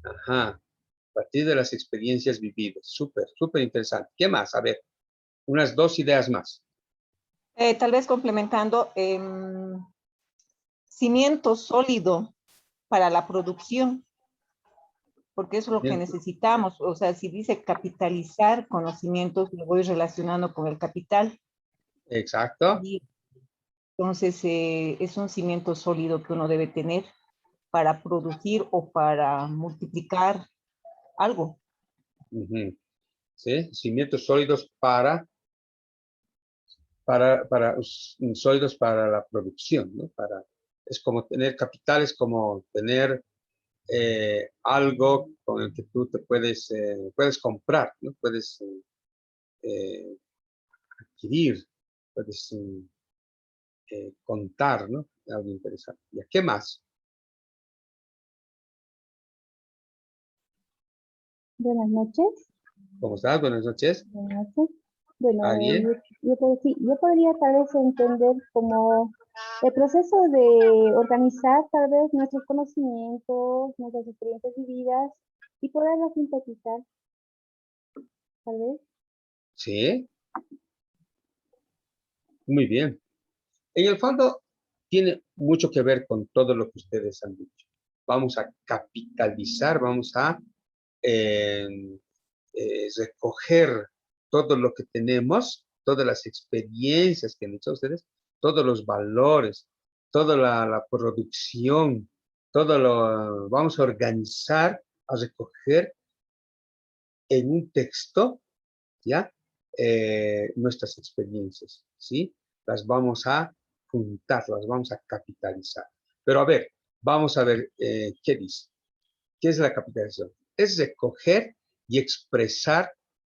Ajá. A partir de las experiencias vividas. Súper, súper interesante. ¿Qué más? A ver, unas 2 ideas más. Tal vez complementando, cimiento sólido para la producción, porque eso es lo que Bien. necesitamos. O sea, si dice capitalizar conocimientos, lo voy relacionando con el capital. Exacto. Y entonces, es un cimiento sólido que uno debe tener para producir o para multiplicar algo. Ujú. ¿Sí? Cimientos sólidos sólidos para la producción, ¿no? Es como tener capital, es como tener algo con el que tú te puedes comprar, ¿no? Puedes adquirir, puedes contar, ¿no? Algo interesante. ¿Ya qué más? Buenas noches. ¿Cómo estás? Buenas noches. Buenas noches. Bueno, ¿Alguien? yo podría tal vez entender como el proceso de organizar tal vez nuestros conocimientos, nuestras experiencias vividas y poderlas sintetizar, tal vez. Sí, muy bien. En el fondo, tiene mucho que ver con todo lo que ustedes han dicho. Vamos a capitalizar, vamos a recoger todo lo que tenemos, todas las experiencias que han hecho ustedes, todos los valores, toda la producción, vamos a organizar, a recoger en un texto, ¿ya? Nuestras experiencias, ¿sí? Las vamos a juntar, las vamos a capitalizar. Pero a ver, vamos a ver qué dice. ¿Qué es la capitalización? Es recoger y expresar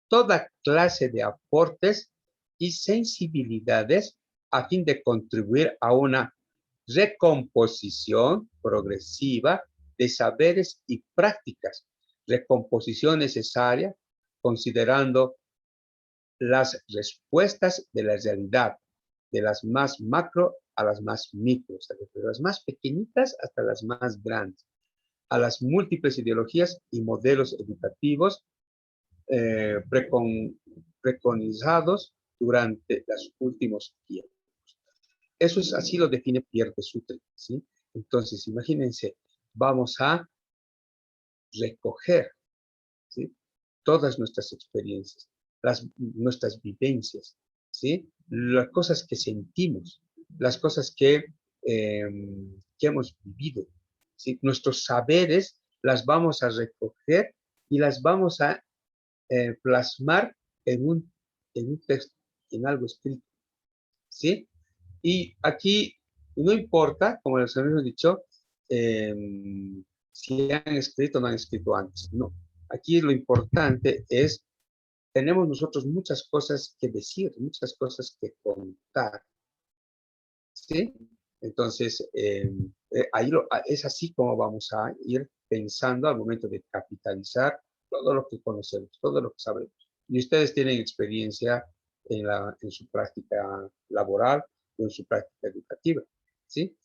toda clase de aportes y sensibilidades a fin de contribuir a una recomposición progresiva de saberes y prácticas. Recomposición necesaria considerando las respuestas de la realidad, de las más macro a las más micro, de las más pequeñitas hasta las más grandes, a las múltiples ideologías y modelos educativos preconizados durante los últimos tiempos. Eso es, así lo define Pierre de Sutre, ¿sí? Entonces, imagínense, vamos a recoger, ¿sí? Todas nuestras experiencias, nuestras vivencias, ¿sí? Las cosas que sentimos, las cosas que hemos vivido, ¿sí? Nuestros saberes las vamos a recoger y las vamos a plasmar en un texto, en algo escrito, ¿sí? Y aquí no importa, como les hemos dicho, si han escrito o no han escrito antes, no. Aquí lo importante es, tenemos nosotros muchas cosas que decir, muchas cosas que contar, ¿sí? Entonces, es así como vamos a ir pensando al momento de capitalizar todo lo que conocemos, todo lo que sabemos. Y ustedes tienen experiencia en su práctica laboral o en su práctica educativa, ¿sí?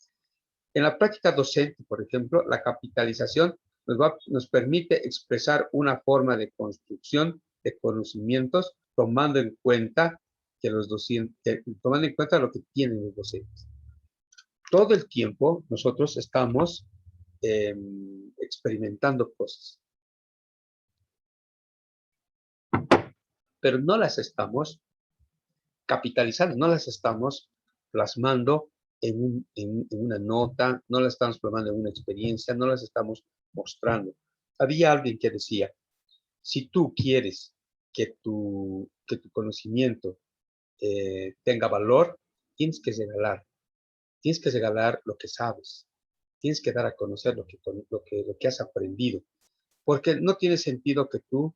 En la práctica docente, por ejemplo, la capitalización nos permite expresar una forma de construcción de conocimientos tomando en cuenta tomando en cuenta lo que tienen los docentes. Todo el tiempo nosotros estamos experimentando cosas, pero no las estamos capitalizando, no las estamos plasmando en una nota, no las estamos plasmando en una experiencia, no las estamos mostrando. Había alguien que decía, si tú quieres que tu conocimiento tenga valor, tienes que regalar lo que sabes, tienes que dar a conocer lo que has aprendido, porque no tiene sentido que tú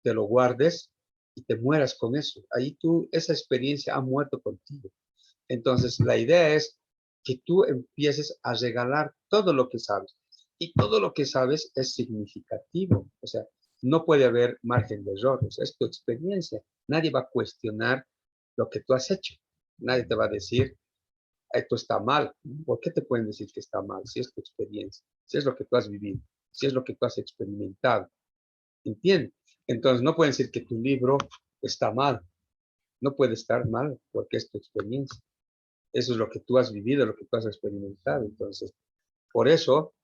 te lo guardes y te mueras con eso. Ahí esa experiencia ha muerto contigo. Entonces, la idea es que tú empieces a regalar todo lo que sabes. Y todo lo que sabes es significativo. O sea, no puede haber margen de error. O sea, es tu experiencia. Nadie va a cuestionar lo que tú has hecho. Nadie te va a decir, esto está mal. ¿Por qué te pueden decir que está mal? Si es tu experiencia, si es lo que tú has vivido, si es lo que tú has experimentado. ¿Entiendes? Entonces, no pueden decir que tu libro está mal. No puede estar mal porque es tu experiencia. Eso es lo que tú has vivido, lo que tú has experimentado. Entonces, por eso,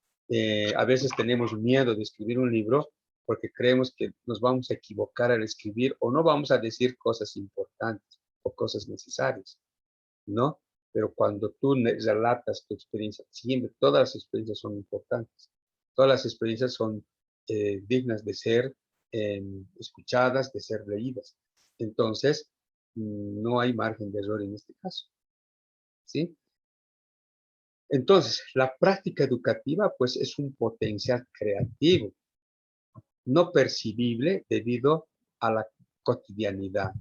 a veces tenemos miedo de escribir un libro porque creemos que nos vamos a equivocar al escribir o no vamos a decir cosas importantes o cosas necesarias, ¿no? Pero cuando tú relatas tu experiencia, siempre todas las experiencias son importantes. Todas las experiencias son dignas de ser escuchadas, de ser leídas. Entonces, no hay margen de error en este caso, ¿sí? Entonces, la práctica educativa, pues, es un potencial creativo, no percibible debido a la cotidianidad.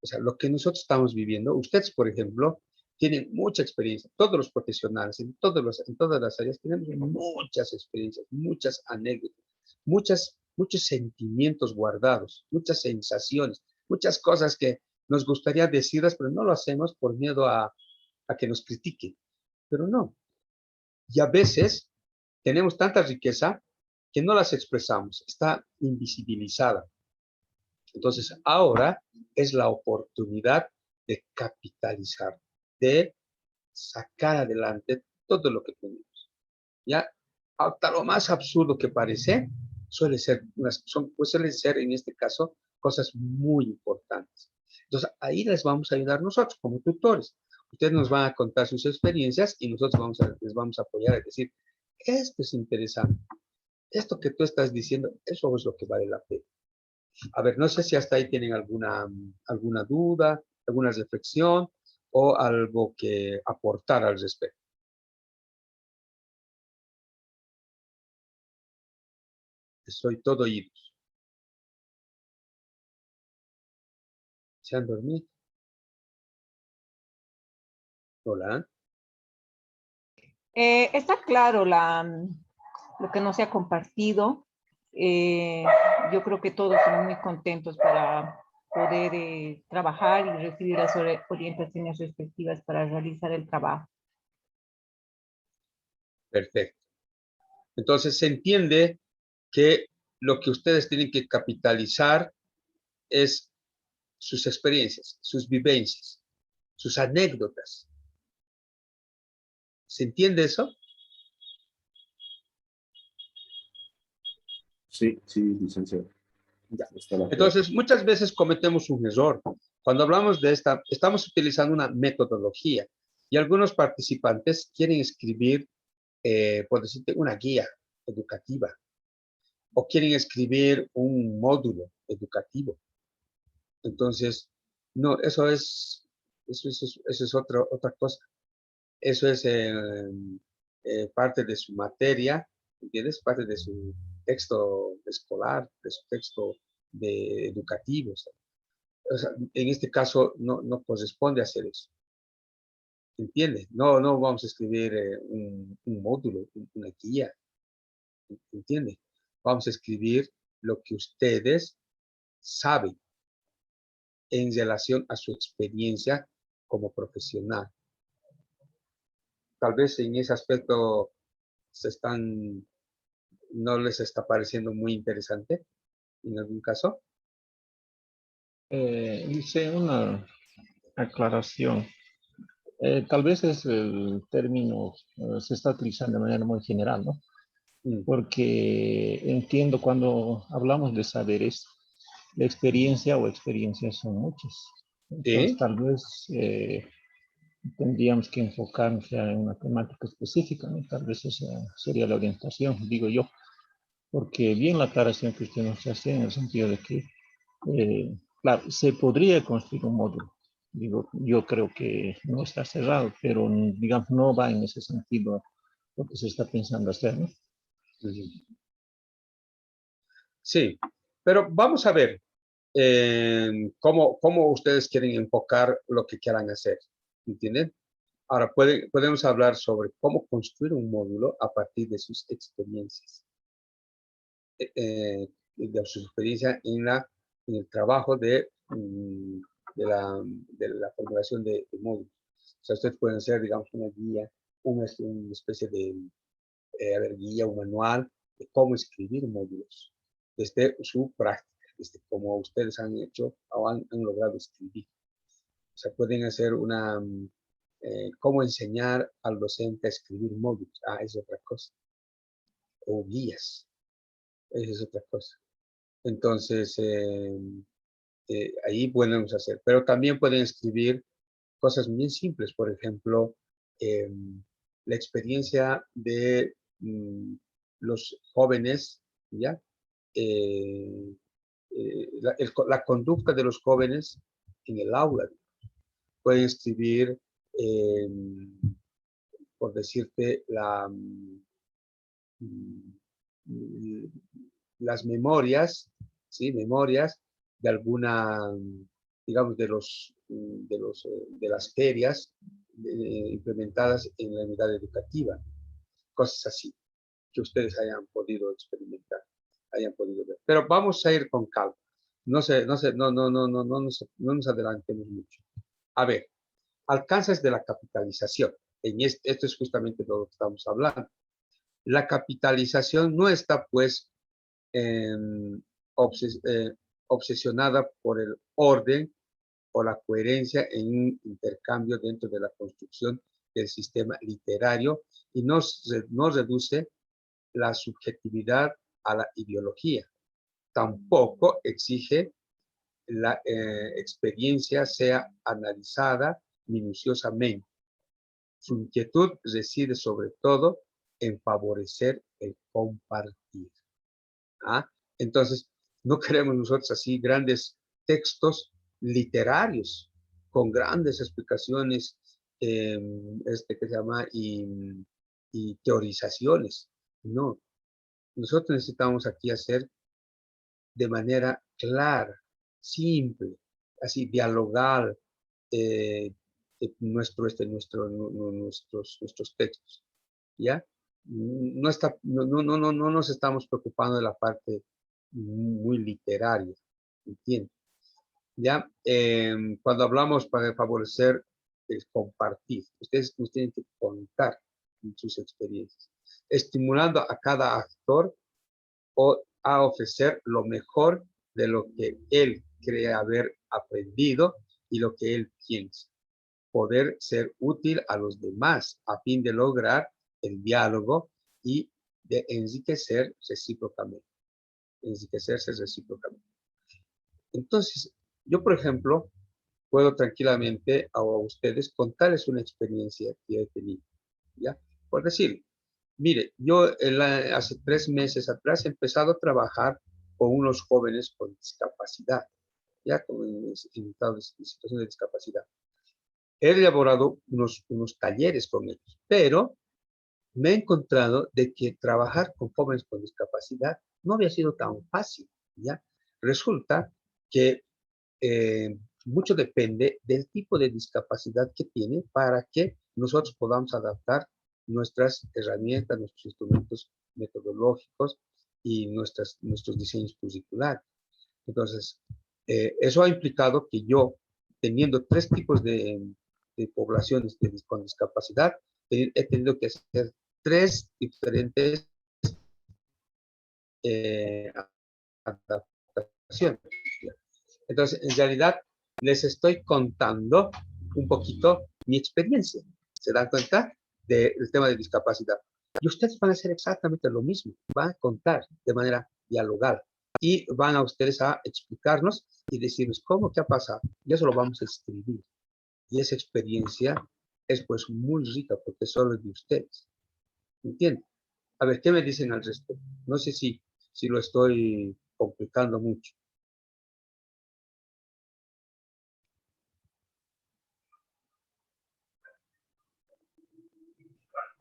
O sea, lo que nosotros estamos viviendo, ustedes, por ejemplo, tienen mucha experiencia, todos los profesionales, en todas las áreas, tenemos muchas experiencias, muchas anécdotas, muchos sentimientos guardados, muchas sensaciones, muchas cosas que nos gustaría decirlas, pero no lo hacemos por miedo a que nos critiquen. Pero no. Y a veces tenemos tanta riqueza que no las expresamos, está invisibilizada. Entonces, ahora es la oportunidad de capitalizar, de sacar adelante todo lo que tenemos. Ya, hasta lo más absurdo que parece, suelen ser en este caso cosas muy importantes. Entonces, ahí les vamos a ayudar nosotros como tutores. Ustedes nos van a contar sus experiencias y nosotros les vamos a apoyar a decir, esto es interesante, esto que tú estás diciendo, eso es lo que vale la pena. A ver, no sé si hasta ahí tienen alguna duda, alguna reflexión o algo que aportar al respecto. Soy todo oídos. ¿Se han dormido? Hola. Está claro lo que nos ha compartido. Yo creo que todos somos muy contentos para poder trabajar y recibir las orientaciones respectivas para realizar el trabajo. Perfecto. Entonces se entiende que lo que ustedes tienen que capitalizar es sus experiencias, sus vivencias, sus anécdotas. ¿Se entiende eso? Sí, licenciado. Ya. Entonces, muchas veces cometemos un error. Cuando hablamos de esta, estamos utilizando una metodología y algunos participantes quieren escribir, por decirte, una guía educativa o quieren escribir un módulo educativo. Entonces, no, eso es otra cosa. Eso es parte de su materia, ¿entiendes? Parte de su texto escolar, de su texto educativo. O sea, en este caso no corresponde hacer eso. ¿Entiendes? No vamos a escribir un módulo, una guía. ¿Entiendes? Vamos a escribir lo que ustedes saben en relación a su experiencia como profesional. Tal vez en ese aspecto no les está pareciendo muy interesante en algún caso. Hice una aclaración. Tal vez es el término, se está utilizando de manera muy general, ¿no? Porque entiendo cuando hablamos de saberes, la experiencia o experiencias son muchas. Entonces, tal vez tendríamos que enfocarnos ya en una temática específica, ¿no? Tal vez esa sería la orientación, digo yo, porque bien la aclaración que usted nos hace en el sentido de que, claro, se podría construir un módulo. Digo, yo creo que no está cerrado, pero digamos no va en ese sentido lo que se está pensando hacer, ¿no? Sí, pero vamos a ver cómo ustedes quieren enfocar lo que quieran hacer, ¿entienden? Ahora, podemos hablar sobre cómo construir un módulo a partir de sus experiencias. De su experiencia en el trabajo de la formulación de módulos. O sea, ustedes pueden hacer, digamos, una guía, una especie de guía, un manual de cómo escribir módulos, desde su práctica, desde cómo ustedes han hecho o han logrado escribir. O sea, pueden hacer cómo enseñar al docente a escribir módulos. Es otra cosa. O guías. Esa es otra cosa. Entonces, ahí podemos hacer. Pero también pueden escribir cosas muy simples. Por ejemplo, la experiencia de los jóvenes, ¿ya? La conducta de los jóvenes en el aula. Pueden escribir, por decirte, las memorias, ¿sí? Memorias de alguna, digamos, de las ferias implementadas en la unidad educativa. Cosas así que ustedes hayan podido experimentar, hayan podido ver. Pero vamos a ir con calma. No nos adelantemos mucho. A ver, alcances de la capitalización. Esto es justamente lo que estamos hablando. La capitalización no está, pues, obsesionada por el orden o la coherencia en un intercambio dentro de la construcción del sistema literario y no reduce la subjetividad a la ideología. Tampoco exige la experiencia sea analizada minuciosamente. Su inquietud reside sobre todo en favorecer el compartir. Entonces, no queremos nosotros así grandes textos literarios con grandes explicaciones, que se llama, y teorizaciones. No, nosotros necesitamos aquí hacer de manera clara, simple, así dialogal, nuestros textos, ¿ya? No nos estamos preocupando de la parte muy literaria, ¿entiendes? ¿Ya? Cuando hablamos para favorecer el compartir, ustedes nos tienen que contar sus experiencias, estimulando a cada actor a ofrecer lo mejor de lo que él cree haber aprendido y lo que él piensa. Poder ser útil a los demás a fin de lograr el diálogo y de enriquecerse recíprocamente. Entonces, yo, por ejemplo, puedo tranquilamente a ustedes contarles una experiencia que he tenido, ¿ya? Por decir, mire, yo hace 3 meses atrás he empezado a trabajar con unos jóvenes con discapacidad, ya en situación de discapacidad. He elaborado unos talleres con ellos, pero me he encontrado de que trabajar con jóvenes con discapacidad no había sido tan fácil, ¿ya? Resulta que mucho depende del tipo de discapacidad que tiene para que nosotros podamos adaptar nuestras herramientas, nuestros instrumentos metodológicos y nuestros diseños curriculares. Entonces, eso ha implicado que yo, teniendo 3 tipos de poblaciones con discapacidad, he tenido que hacer 3 diferentes adaptaciones. Entonces, en realidad, les estoy contando un poquito mi experiencia. ¿Se dan cuenta del tema de discapacidad? Y ustedes van a hacer exactamente lo mismo. Van a contar de manera dialogada. Y van a ustedes a explicarnos y decirnos cómo, qué ha pasado. Y eso lo vamos a escribir. Y esa experiencia es pues muy rica porque solo es de ustedes. ¿Entienden? A ver, ¿qué me dicen al respecto? No sé si lo estoy complicando mucho.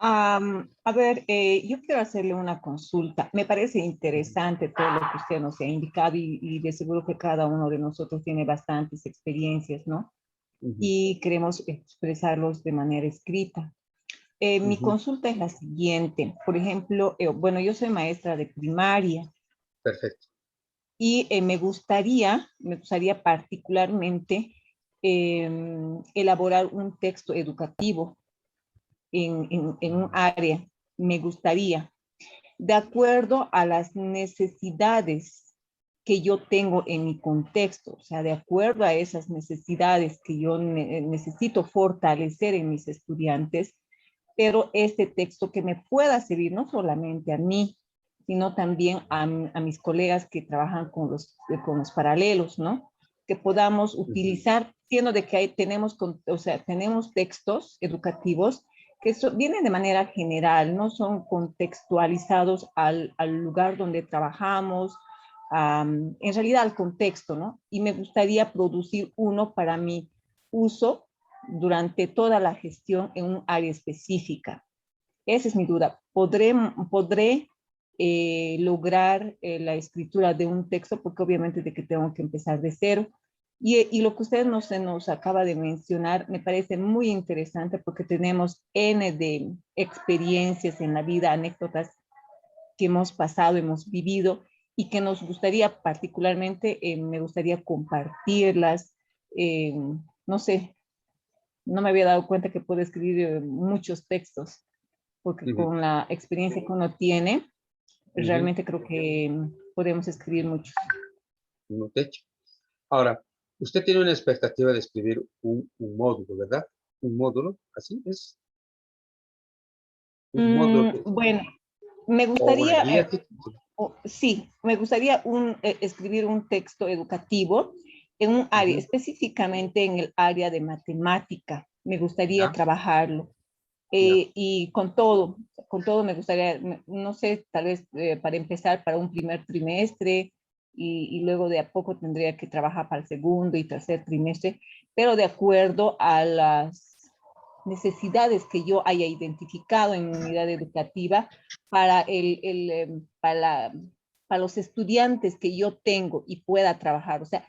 A ver, yo quiero hacerle una consulta. Me parece interesante todo lo que usted nos ha indicado y de seguro que cada uno de nosotros tiene bastantes experiencias, ¿no? Y queremos expresarlos de manera escrita. Mi consulta es la siguiente. Por ejemplo, bueno, yo soy maestra de primaria. Perfecto. Y me gustaría particularmente elaborar un texto educativo en un área. Me gustaría, de acuerdo a las necesidades que yo tengo en mi contexto, o sea, de acuerdo a esas necesidades que yo necesito fortalecer en mis estudiantes, pero este texto que me pueda servir no solamente a mí, sino también a mis colegas que trabajan con los paralelos, ¿no? Que podamos utilizar, siendo de que tenemos textos educativos que vienen de manera general, no son contextualizados al lugar donde trabajamos, en realidad al contexto, ¿no? Y me gustaría producir uno para mi uso durante toda la gestión en un área específica. Esa es mi duda. ¿Podré lograr la escritura de un texto? Porque obviamente de que tengo que empezar de cero. Y lo que usted nos acaba de mencionar me parece muy interesante porque tenemos N de experiencias en la vida, anécdotas que hemos pasado, hemos vivido y que nos gustaría particularmente, me gustaría compartirlas. No sé, no me había dado cuenta que puedo escribir muchos textos porque con la experiencia que uno tiene, realmente creo que podemos escribir muchos. De hecho. Ahora, usted tiene una expectativa de escribir un módulo, ¿verdad? Un módulo, ¿así es? Un módulo que... Bueno, me gustaría, sí, me gustaría escribir un texto educativo en un área, específicamente en el área de matemática. Me gustaría trabajarlo. Y con todo me gustaría, no sé, tal vez para empezar para un primer trimestre y luego de a poco tendría que trabajar para el segundo y tercer trimestre, pero de acuerdo a las necesidades que yo haya identificado en mi unidad educativa para, para los estudiantes que yo tengo y pueda trabajar, o sea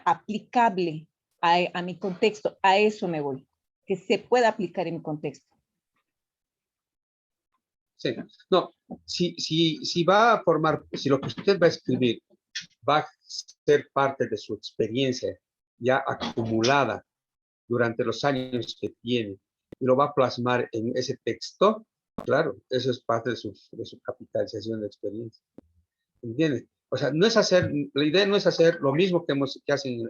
aplicable a mi contexto, a eso me voy, que se pueda aplicar en mi contexto. Sí, no, si va a formar, si lo que usted va a escribir va a ser parte de su experiencia ya acumulada durante los años que tiene y lo va a plasmar en ese texto, claro, eso es parte de su capitalización de experiencia. ¿Entiendes? O sea, la idea no es hacer lo mismo que hacen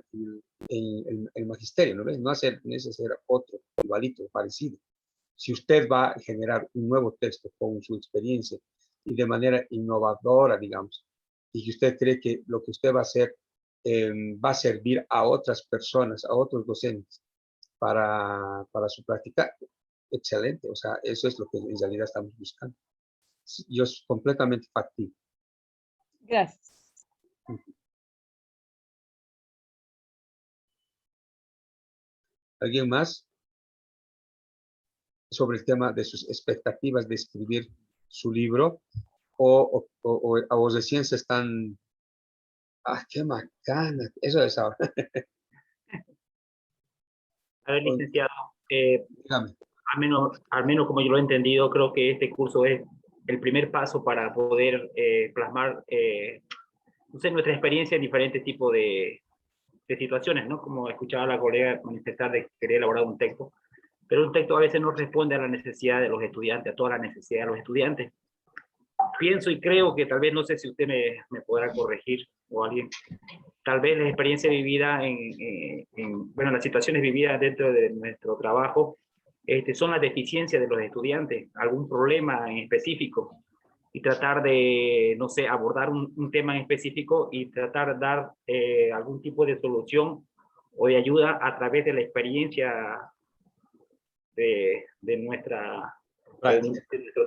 en el magisterio, ¿no ves? No es hacer otro, igualito, parecido. Si usted va a generar un nuevo texto con su experiencia y de manera innovadora, digamos, y que usted cree que lo que usted va a hacer va a servir a otras personas, a otros docentes para su práctica, excelente. O sea, eso es lo que en realidad estamos buscando. Yo es completamente factible. Gracias. ¿Alguien más? Sobre el tema de sus expectativas de escribir su libro o recién se están... ¡Ah, qué macana! Eso es ahora. A ver, licenciado, Dígame. al menos como yo lo he entendido, creo que este curso es el primer paso para poder plasmar no sé, nuestra experiencia en diferentes tipos de situaciones, ¿no? Como escuchaba a la colega manifestar de que quería elaborar un texto, pero un texto a veces no responde a la necesidad de los estudiantes, a toda la necesidad de los estudiantes. Pienso y creo que tal vez, no sé si usted me podrá corregir o alguien, tal vez la experiencia vivida bueno, las situaciones vividas dentro de nuestro trabajo son las deficiencias de los estudiantes, algún problema en específico, y tratar de, no sé, abordar un tema en específico y tratar de dar algún tipo de solución o de ayuda a través de la experiencia de nuestro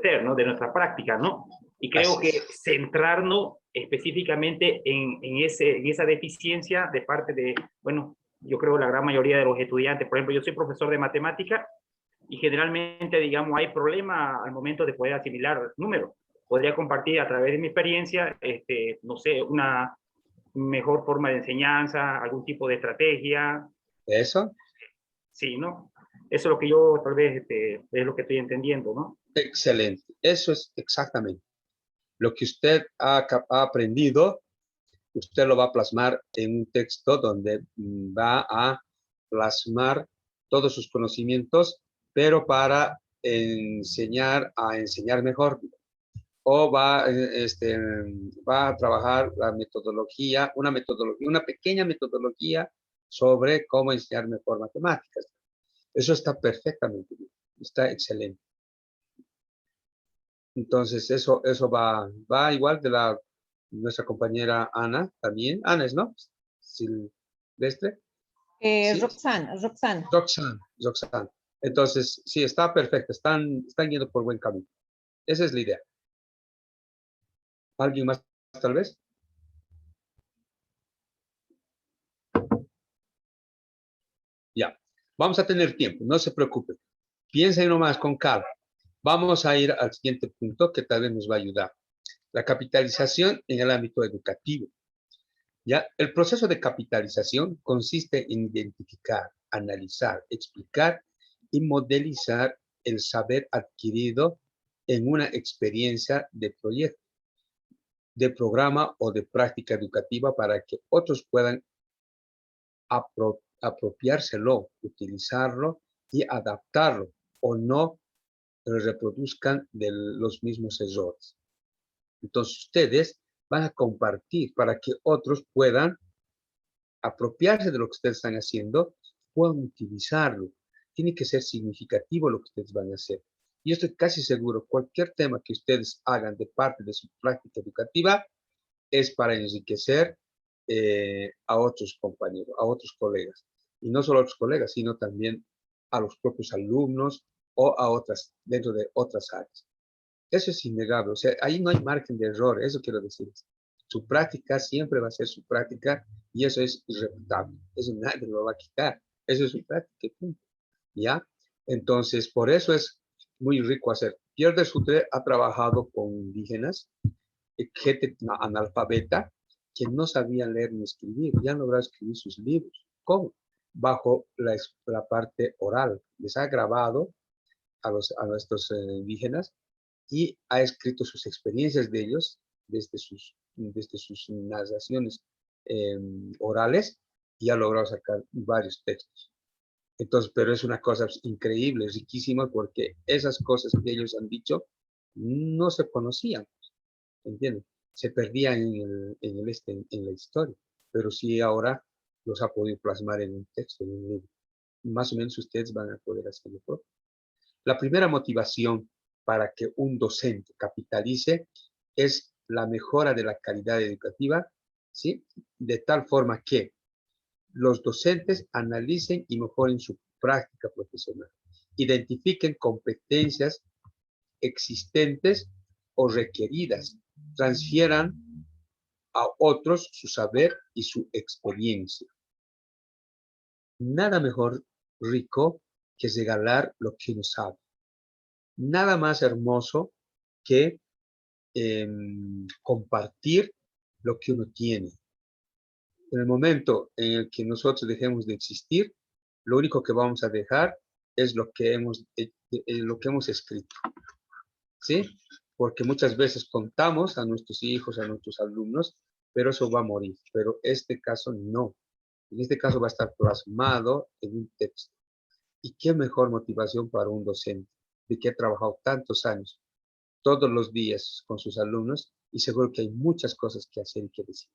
ser, ¿no? De nuestra práctica, ¿no? Y creo que centrarnos específicamente en esa deficiencia de parte de, bueno, yo creo la gran mayoría de los estudiantes. Por ejemplo, yo soy profesor de matemática y generalmente, digamos, hay problemas al momento de poder asimilar números. Podría compartir a través de mi experiencia, no sé, una mejor forma de enseñanza, algún tipo de estrategia. ¿Eso? Sí, ¿no? Eso es lo que yo tal vez es lo que estoy entendiendo, ¿no? Excelente. Eso es exactamente. Lo que usted ha aprendido, usted lo va a plasmar en un texto donde va a plasmar todos sus conocimientos, pero para enseñar a enseñar mejor. o va a trabajar la metodología, una pequeña metodología sobre cómo enseñar mejor matemáticas. Eso está perfectamente bien, está excelente. Entonces, eso va igual de nuestra compañera Ana también. Ana es, ¿no? Silvestre. Sí. Roxana. Roxana. Entonces, sí, está perfecto. Están yendo por buen camino. Esa es la idea. ¿Alguien más, tal vez? Ya. Vamos a tener tiempo, no se preocupen. Piensen nomás con calma. Vamos a ir al siguiente punto que tal vez nos va a ayudar. La capitalización en el ámbito educativo. ¿Ya? El proceso de capitalización consiste en identificar, analizar, explicar y modelizar el saber adquirido en una experiencia de proyecto, de programa o de práctica educativa para que otros puedan apropiárselo, utilizarlo y adaptarlo o no reproduzcan los mismos errores. Entonces ustedes van a compartir para que otros puedan apropiarse de lo que ustedes están haciendo, puedan utilizarlo. Tiene que ser significativo lo que ustedes van a hacer. Y yo estoy casi seguro, cualquier tema que ustedes hagan de parte de su práctica educativa es para enriquecer a otros compañeros, a otros colegas. Y no solo a otros colegas, sino también a los propios alumnos o a otras, dentro de otras áreas. Eso es innegable, o sea, ahí no hay margen de error, eso quiero decir. Su práctica siempre va a ser su práctica y eso es irrefutable, eso nadie lo va a quitar, eso es su práctica, punto. ¿Ya? Entonces, por eso es muy rico hacer. Pierre de Soutre ha trabajado con indígenas, gente analfabeta, que no sabían leer ni escribir, ya han logrado escribir sus libros. ¿Cómo? Bajo la parte oral. Les ha grabado a nuestros indígenas y ha escrito sus experiencias de ellos desde sus narraciones orales y ha logrado sacar varios textos. Entonces, pero es una cosa increíble, riquísima, porque esas cosas que ellos han dicho no se conocían, ¿entienden? Se perdían en la historia, pero sí ahora los ha podido plasmar en un texto, en un libro. Más o menos ustedes van a poder hacerlo propio. La primera motivación para que un docente capitalice es la mejora de la calidad educativa, ¿sí? De tal forma que los docentes analicen y mejoren su práctica profesional, identifiquen competencias existentes o requeridas, transfieran a otros su saber y su experiencia. Nada mejor rico que regalar lo que uno sabe. Nada más hermoso que compartir lo que uno tiene. En el momento en el que nosotros dejemos de existir, lo único que vamos a dejar es lo que hemos escrito. ¿Sí? Porque muchas veces contamos a nuestros hijos, a nuestros alumnos, pero eso va a morir. Pero este caso no. En este caso va a estar plasmado en un texto. ¿Y qué mejor motivación para un docente de que ha trabajado tantos años, todos los días con sus alumnos, y seguro que hay muchas cosas que hacer y que decir?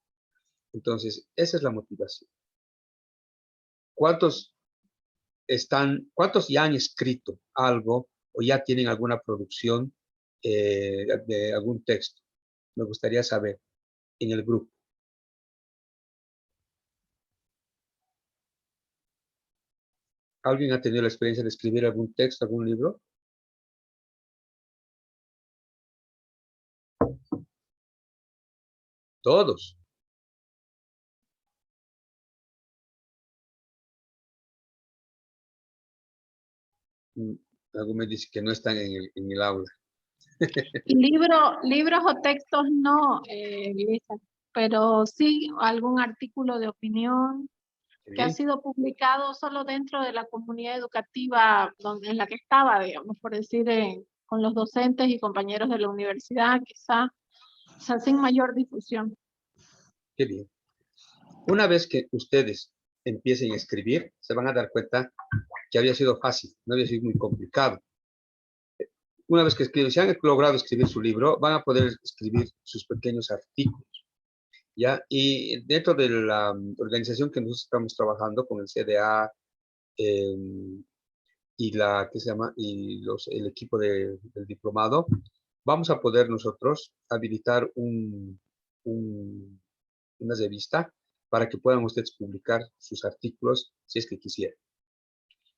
Entonces, esa es la motivación. ¿Cuántos ya han escrito algo o ya tienen alguna producción de algún texto? Me gustaría saber en el grupo. ¿Alguien ha tenido la experiencia de escribir algún texto, algún libro? Todos. Algo me dice que no están en el aula. Libros o textos no, Lisa, pero sí algún artículo de opinión que ha sido publicado solo dentro de la comunidad educativa en la que estaba, digamos, por decir, con los docentes y compañeros de la universidad, quizá, o sea, sin mayor difusión. Qué bien. Una vez que ustedes empiecen a escribir, se van a dar cuenta que había sido fácil, no había sido muy complicado. una vez que escriben, si han logrado escribir su libro, van a poder escribir sus pequeños artículos, ¿ya? Y dentro de la organización que nosotros estamos trabajando con el CDA y ¿qué se llama? Y el equipo del diplomado, vamos a poder nosotros habilitar una revista para que puedan ustedes publicar sus artículos si es que quisieran.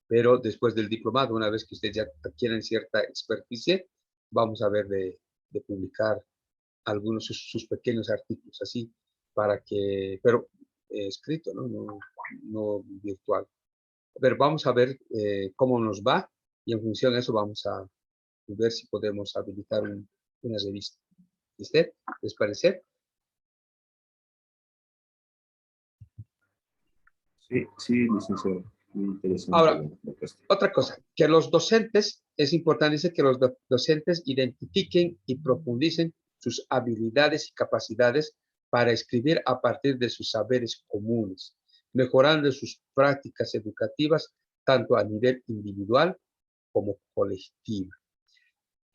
Pero después del diplomado, una vez que ustedes ya adquieren cierta experticia, vamos a ver de publicar algunos sus pequeños artículos, así, para que, pero escrito, ¿no? No virtual. Pero vamos a ver cómo nos va y en función de eso vamos a ver si podemos habilitar una revista. ¿Viste? ¿Les parece? Sí, licenciado. Muy interesante. Ahora, otra cosa, que los docentes, es importante dice que los docentes identifiquen y profundicen sus habilidades y capacidades para escribir a partir de sus saberes comunes, mejorando sus prácticas educativas tanto a nivel individual como colectivo.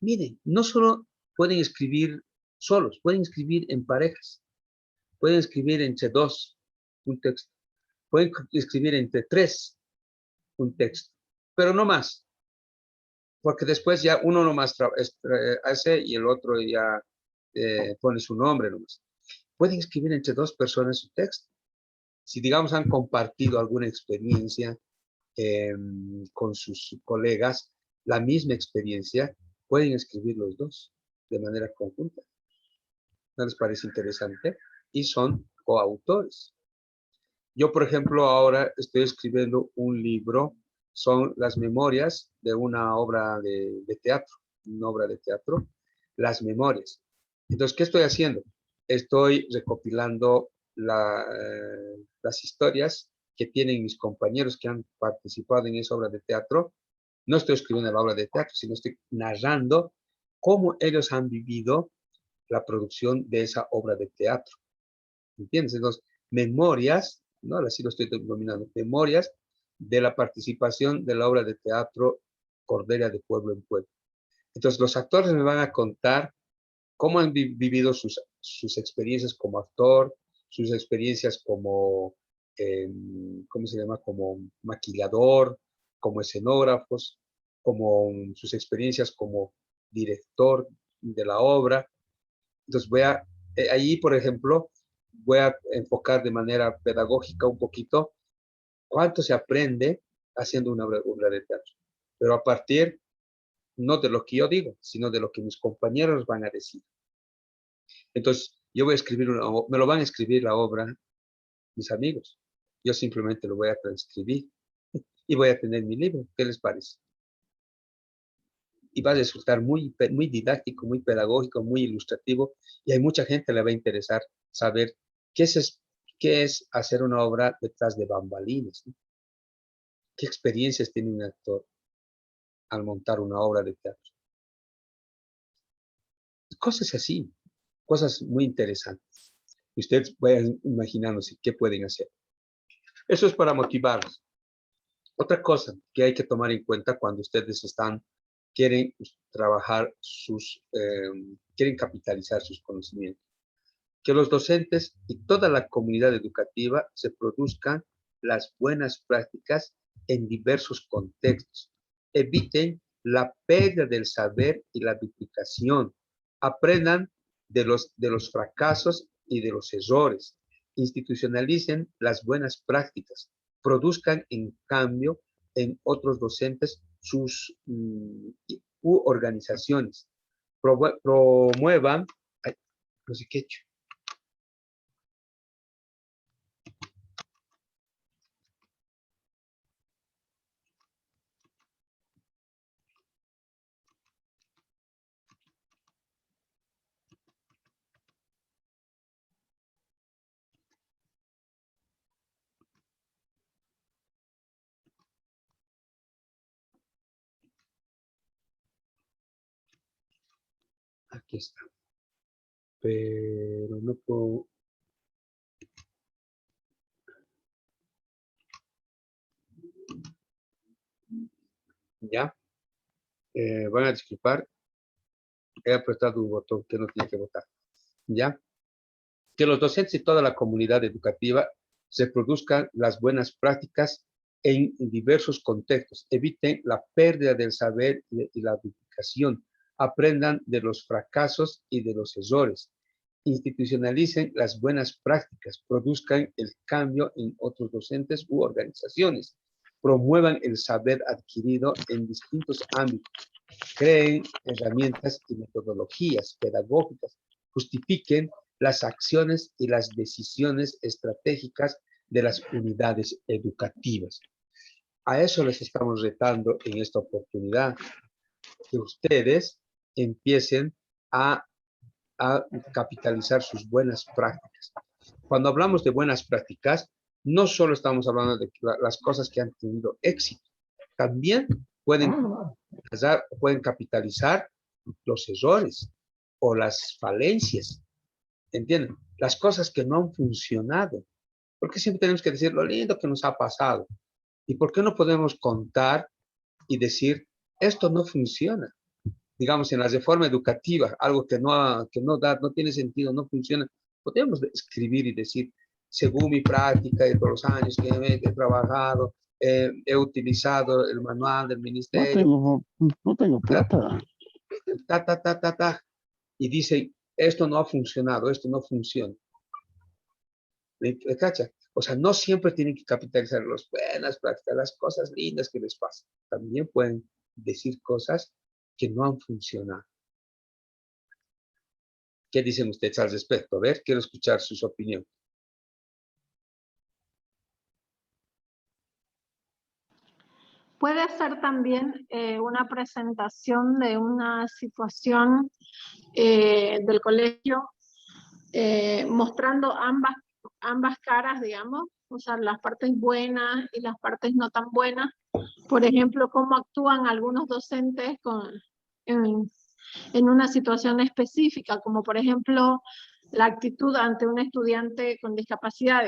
Miren, no solo pueden escribir solos, pueden escribir en parejas, pueden escribir entre dos un texto, pueden escribir entre tres un texto, pero no más, porque después ya uno nomás hace y el otro ya pone su nombre nomás. Pueden escribir entre dos personas su texto. Si, digamos, han compartido alguna experiencia con sus colegas, la misma experiencia, pueden escribir los dos de manera conjunta. ¿No les parece interesante? Y son coautores. Yo, por ejemplo, ahora estoy escribiendo un libro, son las memorias de una obra de teatro, Las Memorias. Entonces, ¿qué estoy haciendo? Estoy recopilando las historias que tienen mis compañeros que han participado en esa obra de teatro. No estoy escribiendo la obra de teatro, sino estoy narrando cómo ellos han vivido la producción de esa obra de teatro. ¿Entiendes? Entonces, memorias, ¿no? Así lo estoy denominando, memorias de la participación de la obra de teatro Cordera de Pueblo en Pueblo. Entonces, los actores me van a contar cómo han vivido sus experiencias como actor, sus experiencias como, ¿cómo se llama? Como maquillador, como escenógrafos, como sus experiencias como director de la obra. Entonces, ahí, por ejemplo, voy a enfocar de manera pedagógica un poquito cuánto se aprende haciendo una obra de teatro. Pero a partir, no de lo que yo digo, sino de lo que mis compañeros van a decir. Entonces, yo voy a escribir me lo van a escribir la obra mis amigos. Yo simplemente lo voy a transcribir y voy a tener mi libro. ¿Qué les parece? Y va a resultar muy didáctico, muy pedagógico, muy ilustrativo, y hay mucha gente le va a interesar saber qué es hacer una obra detrás de bambalinas, ¿no? ¿Qué experiencias tiene un actor al montar una obra de teatro? Cosas así, cosas muy interesantes. Ustedes vayan imaginándose qué pueden hacer. Eso es para motivarlos. Otra cosa que hay que tomar en cuenta cuando ustedes quieren trabajar quieren capitalizar sus conocimientos. Que los docentes y toda la comunidad educativa se produzcan las buenas prácticas en diversos contextos. Eviten la pérdida del saber y la duplicación. Aprendan de los fracasos y de los errores. Institucionalicen las buenas prácticas. Produzcan, en cambio, en otros docentes u organizaciones. Promuevan, no sé qué he hecho. Aquí está. Pero no puedo. Ya. Van a disculpar. he apretado un botón que no tiene que votar. ¿Ya? Que los docentes y toda la comunidad educativa se produzcan las buenas prácticas en diversos contextos, eviten la pérdida del saber y la duplicación, aprendan de los fracasos y de los errores, institucionalicen las buenas prácticas, produzcan el cambio en otros docentes u organizaciones, promuevan el saber adquirido en distintos ámbitos, creen herramientas y metodologías pedagógicas, justifiquen las acciones y las decisiones estratégicas de las unidades educativas. A eso les estamos retando en esta oportunidad, que ustedes empiecen a capitalizar sus buenas prácticas. Cuando hablamos de buenas prácticas, no solo estamos hablando de las cosas que han tenido éxito, también pueden capitalizar los errores o las falencias, ¿entienden? Las cosas que no han funcionado. Porque siempre tenemos que decir lo lindo que nos ha pasado. ¿Y por qué no podemos contar y decir, esto no funciona? Digamos, en la reforma educativa, algo que no tiene sentido, no funciona, podemos escribir y decir, según mi práctica de todos los años que he trabajado, he utilizado el manual del ministerio. No tengo plata. Y dicen, esto no ha funcionado, esto no funciona. ¿Me cacha? O sea, no siempre tienen que capitalizar las buenas prácticas, las cosas lindas que les pasan. También pueden decir cosas que no han funcionado. ¿Qué dicen ustedes al respecto? A ver, quiero escuchar sus opiniones. Puede ser también una presentación de una situación del colegio mostrando ambas caras, digamos, o sea, las partes buenas y las partes no tan buenas. Por ejemplo, cómo actúan algunos docentes en una situación específica, como por ejemplo la actitud ante un estudiante con discapacidad,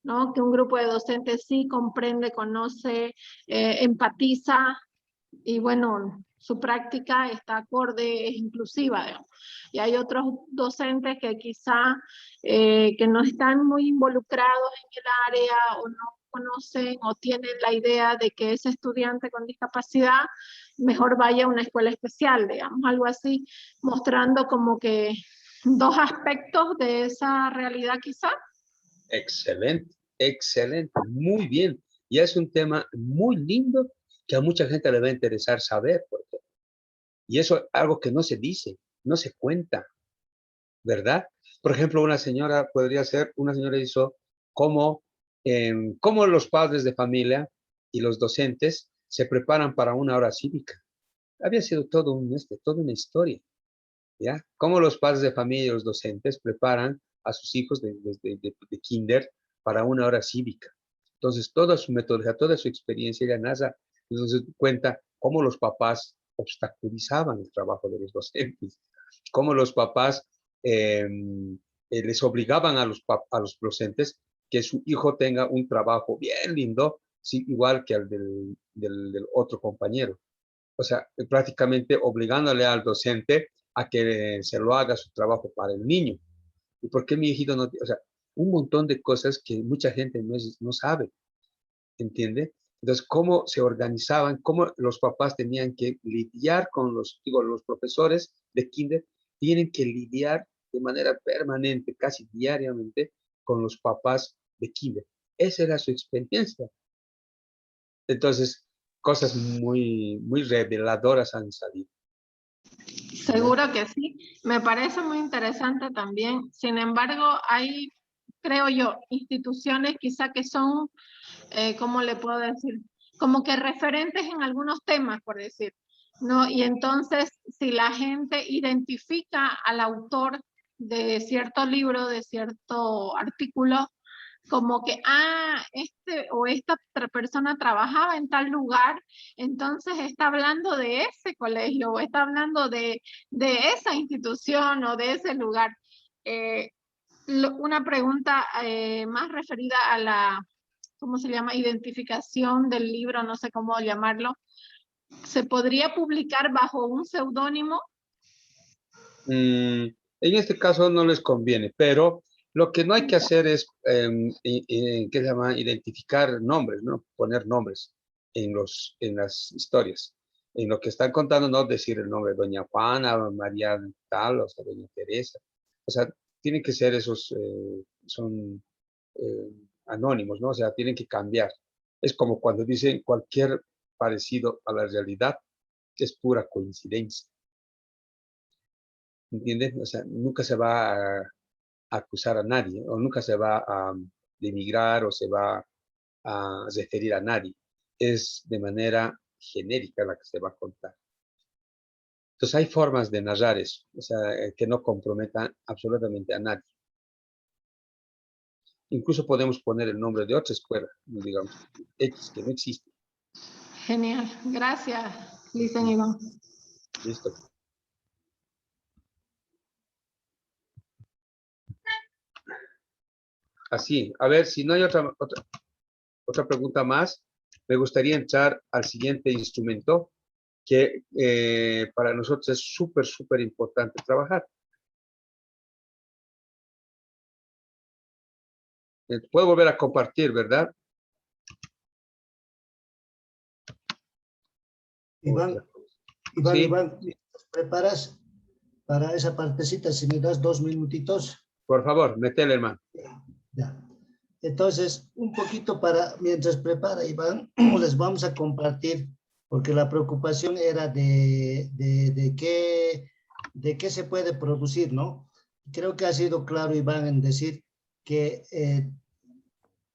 ¿no? Que un grupo de docentes sí comprende, conoce, empatiza y bueno, su práctica está acorde, es inclusiva, digamos. Y hay otros docentes que quizá que no están muy involucrados en el área o no conocen o tienen la idea de que ese estudiante con discapacidad mejor vaya a una escuela especial, digamos, algo así, mostrando como que dos aspectos de esa realidad quizá. Excelente, excelente, muy bien. Y es un tema muy lindo que a mucha gente le va a interesar saber. Y eso es algo que no se dice, no se cuenta, ¿verdad? Por ejemplo, una señora hizo cómo los padres de familia y los docentes se preparan para una hora cívica. Había sido toda una historia, ¿ya? Cómo los padres de familia y los docentes preparan a sus hijos de kinder para una hora cívica. Entonces, toda su metodología, toda su experiencia, ella narra, entonces cuenta cómo los papás obstaculizaban el trabajo de los docentes, cómo los papás les obligaban a los docentes que su hijo tenga un trabajo bien lindo, sí, igual que al del otro compañero. O sea, prácticamente obligándole al docente a que se lo haga su trabajo para el niño. ¿Y por qué mi hijito no? O sea, un montón de cosas que mucha gente no sabe, ¿entiende? Entonces, cómo se organizaban, cómo los papás tenían que lidiar con los profesores de kinder, tienen que lidiar de manera permanente, casi diariamente, con los papás de kinder. Esa era su experiencia. Entonces, cosas muy, muy reveladoras han salido. Seguro que sí. Me parece muy interesante también. Sin embargo, hay, creo yo, instituciones quizá que son, ¿cómo le puedo decir? Como que referentes en algunos temas, por decir, ¿no? Y entonces, si la gente identifica al autor de cierto libro, de cierto artículo, como que, este o esta persona trabajaba en tal lugar, entonces está hablando de ese colegio, o está hablando de esa institución o de ese lugar. Una pregunta más referida a la, ¿cómo se llama? Identificación del libro, no sé cómo llamarlo. ¿Se podría publicar bajo un seudónimo? En este caso no les conviene, pero lo que no hay que hacer es, ¿qué se llama? Identificar nombres, ¿no? Poner nombres en las historias. En lo que están contando, no decir el nombre de doña Juana, María tal, o sea, doña Teresa. O sea, tienen que ser esos, son anónimos, ¿no? O sea, tienen que cambiar. Es como cuando dicen cualquier parecido a la realidad es pura coincidencia. ¿Entiendes? O sea, nunca se va a acusar a nadie, o nunca se va a denigrar o se va a referir a nadie. Es de manera genérica la que se va a contar. Entonces hay formas de narrar eso, o sea, que no comprometan absolutamente a nadie. Incluso podemos poner el nombre de otra escuela, digamos, X, que no existe. Genial. Gracias, Lisen Iván. Listo. Así, a ver, si no hay otra pregunta más, me gustaría entrar al siguiente instrumento que para nosotros es súper importante trabajar. Puedo volver a compartir, ¿verdad? Iván, ¿Sí? ¿preparas para esa partecita? Si me das 2 minutitos. Por favor, metele, hermano. Ya. Entonces, un poquito mientras prepara Iván, les vamos a compartir, porque la preocupación era de qué se puede producir, ¿no? Creo que ha sido claro, Iván, en decir que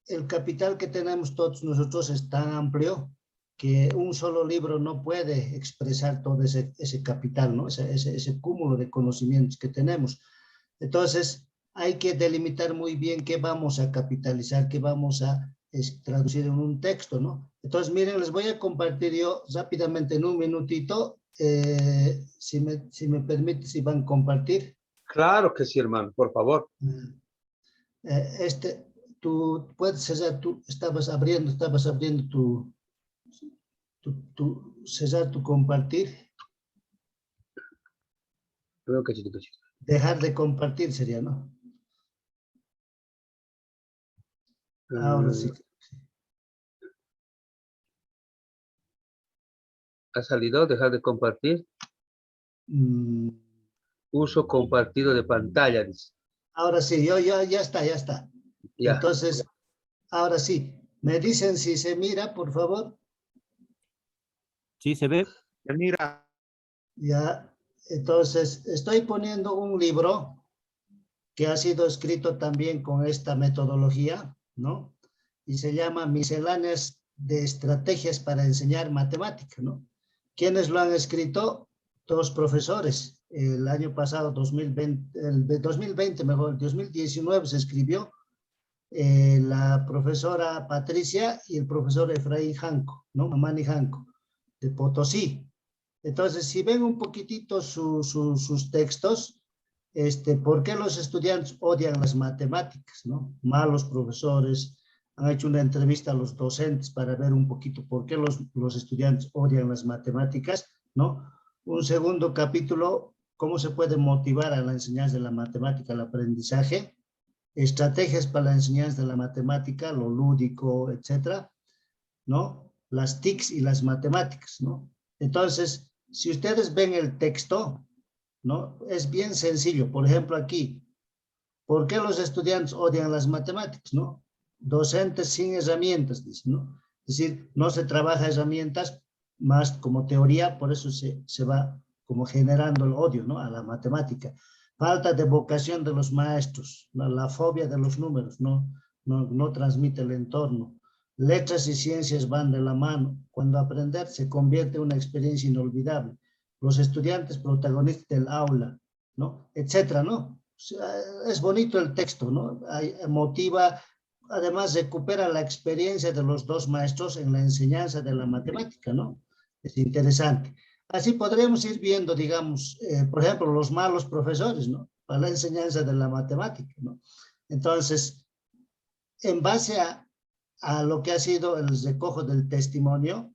el capital que tenemos todos nosotros es tan amplio que un solo libro no puede expresar todo ese capital, ¿no? Ese cúmulo de conocimientos que tenemos. Entonces, hay que delimitar muy bien qué vamos a capitalizar, qué vamos a traducir en un texto, ¿no? Entonces, miren, les voy a compartir yo rápidamente en un minutito, si me permites, Iván, compartir. Claro que sí, hermano, por favor. Tú puedes, César, tú estabas abriendo César, tu compartir. Dejar de compartir sería, ¿no? Ahora sí. ¿Ha salido? ¿Dejar de compartir? Uso compartido de pantalla, dice. Ahora sí, ya está. Ya. Entonces, ahora sí. ¿Me dicen si se mira, por favor? Sí, se ve. Se mira. Ya. Entonces, estoy poniendo un libro que ha sido escrito también con esta metodología, ¿no? Y se llama Misceláneas de Estrategias para Enseñar Matemática, ¿no? ¿Quiénes lo han escrito? 2 profesores. El año pasado, 2019 se escribió la profesora Patricia y el profesor Efraín Janco, ¿no? Mamani Janco, de Potosí. Entonces, si ven un poquitito sus textos, ¿por qué los estudiantes odian las matemáticas, no? Malos profesores. Han hecho una entrevista a los docentes para ver un poquito por qué los estudiantes odian las matemáticas, ¿no? Un segundo capítulo, cómo se puede motivar a la enseñanza de la matemática, el aprendizaje, estrategias para la enseñanza de la matemática, lo lúdico, etcétera, ¿no? Las TICs y las matemáticas, ¿no? Entonces, si ustedes ven el texto, ¿no? Es bien sencillo. Por ejemplo, aquí, ¿por qué los estudiantes odian las matemáticas, no? Docentes sin herramientas, dicen, ¿no? Es decir, no se trabaja herramientas más como teoría, por eso se va como generando el odio, ¿no? A la matemática. Falta de vocación de los maestros, ¿no? La fobia de los números, no transmite el entorno. Letras y ciencias van de la mano. Cuando aprender se convierte en una experiencia inolvidable. Los estudiantes protagonistas del aula, ¿no? Etcétera, ¿no? Es bonito el texto, ¿no? Motiva, además recupera la experiencia de los 2 maestros en la enseñanza de la matemática, ¿no? Es interesante. Así podremos ir viendo, digamos, por ejemplo, los malos profesores, ¿no? Para la enseñanza de la matemática, ¿no? Entonces, en base a lo que ha sido el recojo del testimonio,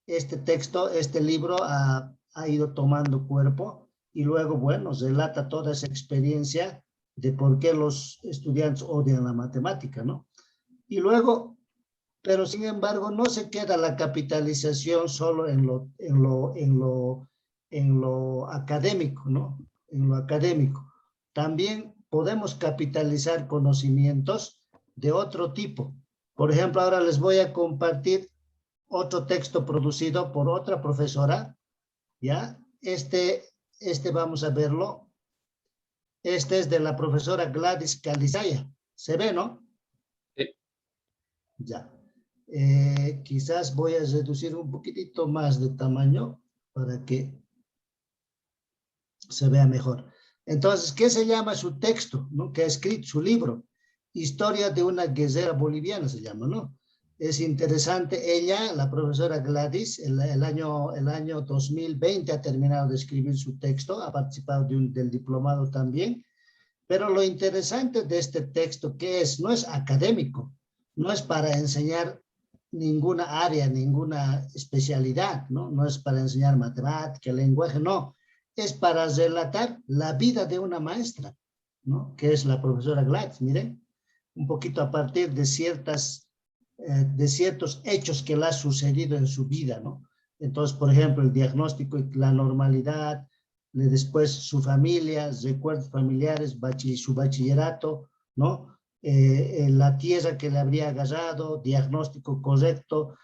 este texto, este libro ha ido tomando cuerpo y luego, bueno, relata toda esa experiencia de por qué los estudiantes odian la matemática, ¿no? Y luego, pero sin embargo, no se queda la capitalización solo en lo académico, ¿no? En lo académico. También podemos capitalizar conocimientos de otro tipo. Por ejemplo, ahora les voy a compartir otro texto producido por otra profesora, ¿ya? Este vamos a verlo. Este es de la profesora Gladys Calizaya. ¿Se ve, no? Sí. Ya. Quizás voy a reducir un poquitito más de tamaño para que se vea mejor. Entonces, ¿qué se llama su texto, ¿no? Que ha escrito su libro? Historia de una guerrera boliviana se llama, ¿no? Es interesante. Ella, la profesora Gladys, el año 2020 ha terminado de escribir su texto, ha participado del diplomado también. Pero lo interesante de este texto, que no es académico, no es para enseñar ninguna área, ninguna especialidad, ¿no? No es para enseñar matemática, lenguaje, no. Es para relatar la vida de una maestra, ¿no? Que es la profesora Gladys, miren, un poquito a partir de ciertos hechos que le ha sucedido en su vida, ¿no? Entonces, por ejemplo, el diagnóstico y la normalidad, después su familia, recuerdos familiares, su bachillerato, ¿no? La tierra que le habría agarrado, diagnóstico correcto,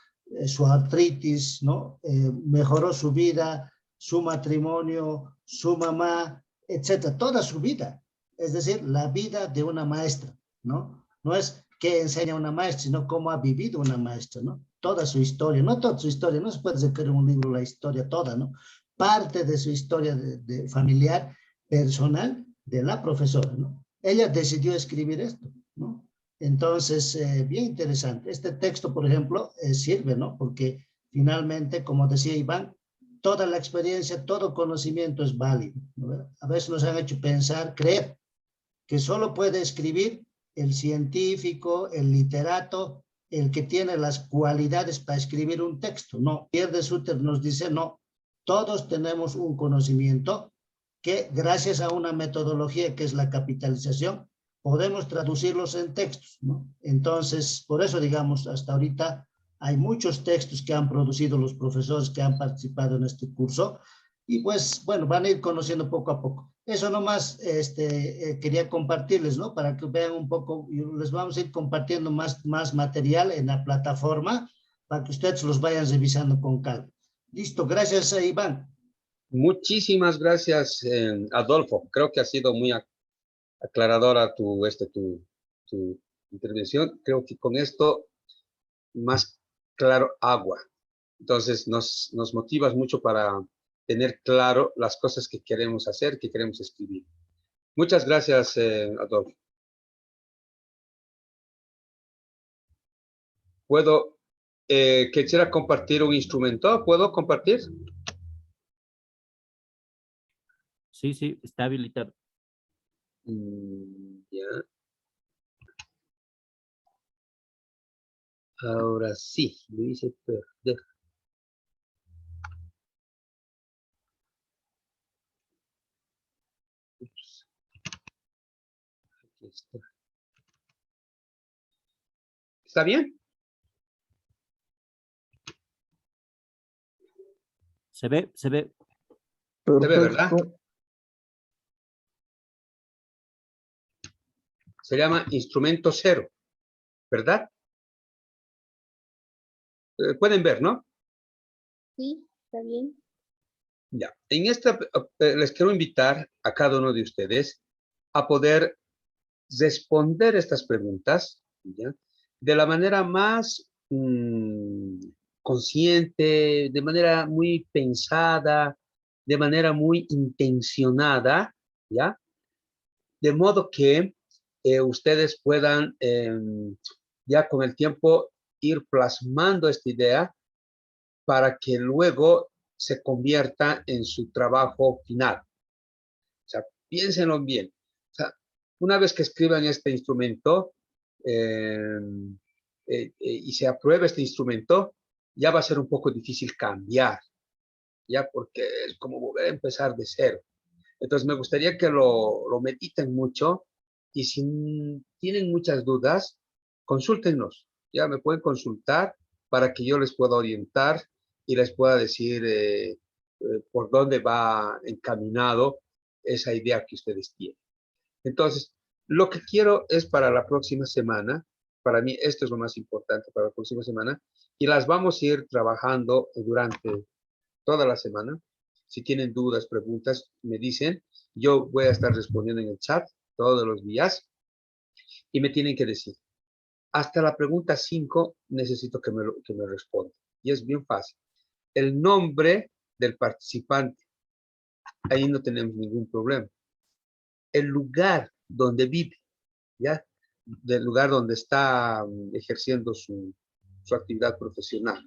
su artritis, ¿no? Mejoró su vida, su matrimonio, su mamá, etcétera, toda su vida. Es decir, la vida de una maestra, ¿no? No es qué enseña una maestra, sino cómo ha vivido una maestra, ¿no? Toda su historia, no toda su historia, no se puede sacar en un libro la historia toda, ¿no? Parte de su historia de familiar, personal, de la profesora, ¿no? Ella decidió escribir esto, ¿no? Entonces, bien interesante. Este texto, por ejemplo, sirve, ¿no? Porque finalmente, como decía Iván, toda la experiencia, todo conocimiento es válido, ¿no? A veces nos han hecho pensar, creer, que solo puede escribir el científico, el literato, el que tiene las cualidades para escribir un texto. No, Pierre de Sutter nos dice, no, todos tenemos un conocimiento que gracias a una metodología que es la capitalización, podemos traducirlos en textos, ¿no? Entonces, por eso, digamos, hasta ahorita hay muchos textos que han producido los profesores que han participado en este curso y pues, bueno, van a ir conociendo poco a poco. Eso nomás quería compartirles, ¿no? Para que vean un poco, les vamos a ir compartiendo más material en la plataforma para que ustedes los vayan revisando con calma. Listo, gracias Iván. Muchísimas gracias, Adolfo. Creo que ha sido muy aclaradora tu intervención. Creo que con esto más claro agua. Entonces nos motivas mucho para tener claro las cosas que queremos hacer, que queremos escribir. Muchas gracias, Adolfo. Quisiera compartir un instrumento. ¿Puedo compartir? Sí, sí, está habilitado. Ya. Ahora sí, lo hice perder. Ups. Aquí está. ¿Está bien? Se ve, se ve. Se ve, ¿verdad? Se llama instrumento cero, ¿verdad? Pueden ver, ¿no? Sí, está bien. Ya. En esta les quiero invitar a cada uno de ustedes a poder responder estas preguntas, ¿ya? De la manera más consciente, de manera muy pensada, de manera muy intencionada, ¿ya? De modo que ustedes puedan ya con el tiempo ir plasmando esta idea para que luego se convierta en su trabajo final. O sea, piénsenlo bien. O sea, una vez que escriban este instrumento y se apruebe este instrumento, ya va a ser un poco difícil cambiar, ya porque es como volver a empezar de cero. Entonces, me gustaría que lo mediten mucho y si tienen muchas dudas, consúltenos. Ya me pueden consultar para que yo les pueda orientar y les pueda decir por dónde va encaminado esa idea que ustedes tienen. Entonces, lo que quiero es para la próxima semana, para mí esto es lo más importante para la próxima semana, y las vamos a ir trabajando durante toda la semana. Si tienen dudas, preguntas, me dicen. Yo voy a estar respondiendo en el chat todos los días y me tienen que decir. Hasta la pregunta 5 necesito que me respondan. Y es bien fácil. El nombre del participante. Ahí no tenemos ningún problema. El lugar donde vive, ¿ya? Del lugar donde está ejerciendo su actividad profesional.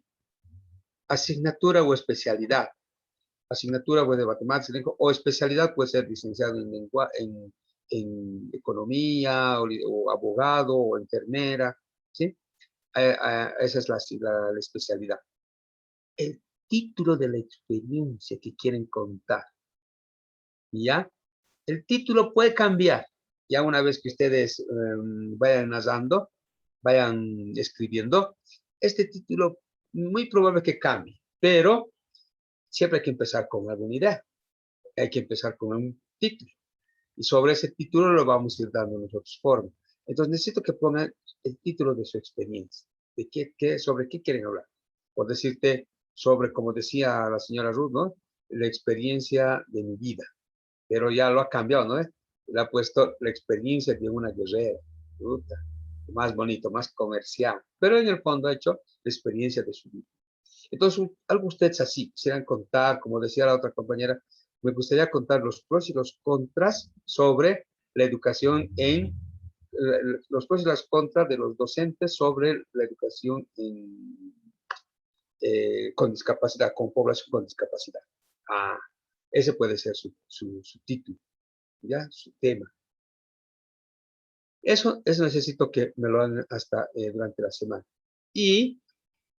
Asignatura o especialidad. Asignatura puede ser matemáticas o especialidad puede ser licenciado en economía o abogado o enfermera, ¿sí? Esa es la especialidad. El título de la experiencia que quieren contar, ¿ya? El título puede cambiar, ya una vez que ustedes vayan narrando, vayan escribiendo, este título muy probable que cambie, pero siempre hay que empezar con alguna idea. Hay que empezar con un título. Y sobre ese título lo vamos a ir dando nosotros forma. Entonces necesito que pongan el título de su experiencia. ¿Sobre qué quieren hablar? Por decirte, sobre, como decía la señora Ruth, ¿no? La experiencia de mi vida. Pero ya lo ha cambiado, ¿no? Le ha puesto la experiencia de una guerrera. Puta, más bonito, más comercial. Pero en el fondo ha hecho la experiencia de su vida. Entonces, algo ustedes así quisieran contar, como decía la otra compañera, me gustaría contar los pros y los contras sobre la educación los pros y las contras de los docentes sobre la educación con discapacidad, con población con discapacidad. Ese puede ser su título, ¿ya? Su tema. Eso necesito que me lo hagan hasta durante la semana. Y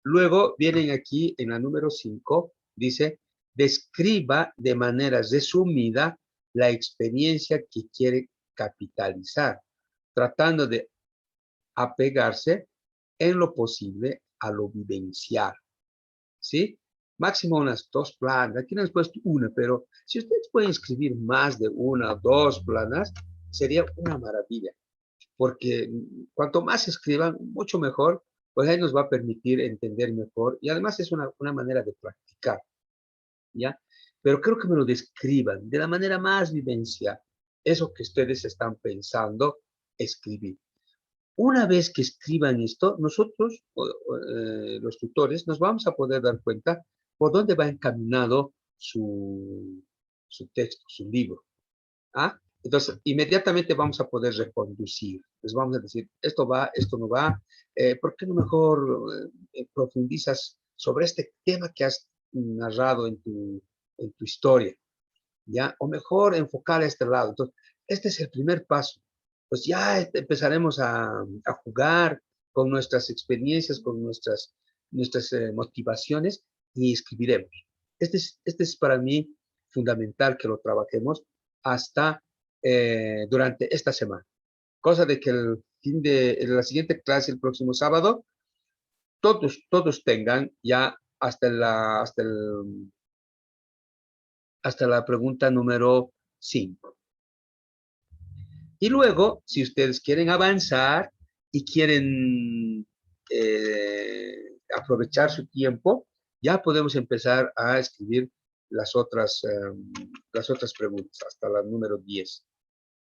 luego vienen aquí en la número 5, dice, describa de manera resumida la experiencia que quiere capitalizar, tratando de apegarse en lo posible a lo vivencial, ¿sí? Máximo unas 2 planas, aquí no les he puesto una, pero si ustedes pueden escribir más de 1 o 2 planas, sería una maravilla, porque cuanto más escriban, mucho mejor, pues ahí nos va a permitir entender mejor y además es una manera de practicar, ¿ya? Pero creo que me lo describan de la manera más vivencial, eso que ustedes están pensando escribir. Una vez que escriban esto, nosotros, los tutores, nos vamos a poder dar cuenta por dónde va encaminado su texto, su libro. Entonces, inmediatamente vamos a poder reconducir. Les vamos a decir, esto va, esto no va. ¿Por qué no mejor profundizas sobre este tema que has narrado en tu historia? ¿Ya? O mejor enfocar a este lado. Entonces, este es el primer paso. Pues ya empezaremos a jugar con nuestras experiencias, con nuestras motivaciones y escribiremos. Este es para mí fundamental que lo trabajemos hasta durante esta semana. Cosa de que en la siguiente clase, el próximo sábado, todos tengan ya hasta la pregunta número 5. Y luego, si ustedes quieren avanzar y quieren aprovechar su tiempo, ya podemos empezar a escribir las otras preguntas, hasta la número 10.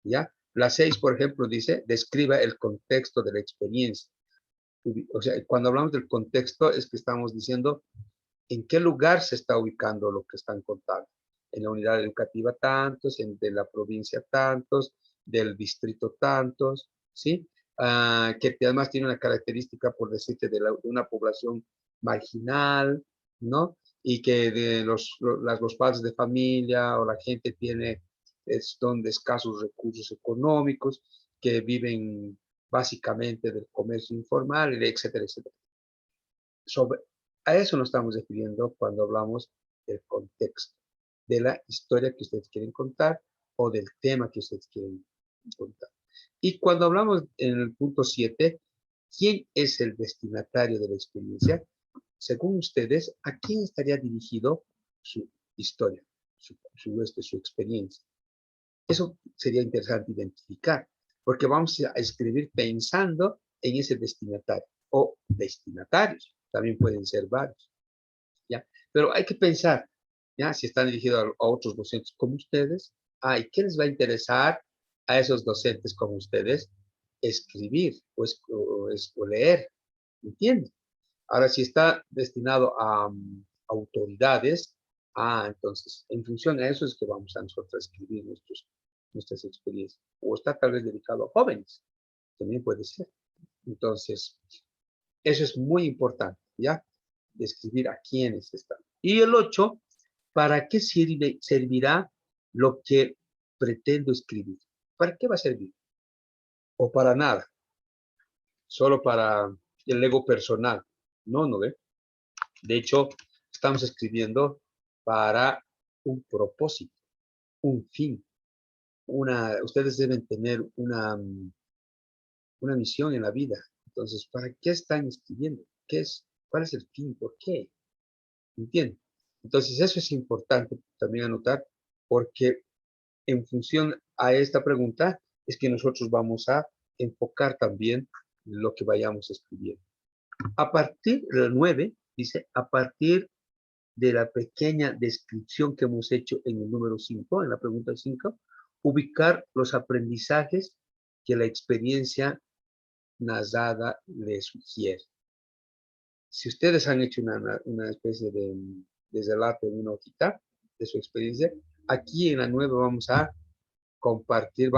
¿Ya? La 6, por ejemplo, dice, describa el contexto de la experiencia. O sea, cuando hablamos del contexto es que estamos diciendo en qué lugar se está ubicando lo que están contando. En la unidad educativa tantos, de la provincia tantos, del distrito tantos, ¿sí? Que además tiene una característica, por decirte, de una población marginal, ¿no? Y que los padres de familia o la gente son de escasos recursos económicos, que viven básicamente del comercio informal, etcétera, etcétera. A eso nos estamos refiriendo cuando hablamos del contexto, de la historia que ustedes quieren contar o del tema que ustedes quieren contar. Y cuando hablamos en el punto 7, ¿quién es el destinatario de la experiencia? Según ustedes, ¿a quién estaría dirigido su historia, su experiencia? Eso sería interesante identificar, porque vamos a escribir pensando en ese destinatario o destinatarios, también pueden ser varios, ¿ya? Pero hay que pensar, ¿ya? Si están dirigidos a otros docentes como ustedes, ¿y qué les va a interesar a esos docentes como ustedes? Escribir o leer, ¿entienden? Ahora, si está destinado a autoridades, entonces, en función a eso es que vamos a nosotros a escribir nuestras experiencias. O está tal vez dedicado a jóvenes, también puede ser. Entonces, eso es muy importante, ¿ya? Describir a quiénes están. Y el 8, ¿para qué servirá lo que pretendo escribir? ¿Para qué va a servir? O para nada. Solo para el ego personal. No ve. De hecho, estamos escribiendo para un propósito, un fin. Ustedes deben tener una misión en la vida. Entonces, ¿para qué están escribiendo? ¿Cuál es el fin? ¿Por qué? ¿Entienden? Entonces, eso es importante también anotar, porque en función a esta pregunta es que nosotros vamos a enfocar también lo que vayamos escribiendo. A partir del 9, dice, a partir de la pequeña descripción que hemos hecho en el número 5, en la pregunta 5, ubicar los aprendizajes que la experiencia narrada le sugiere. Si ustedes han hecho una especie de relato en una hojita de su experiencia, aquí en la 9 vamos a compartir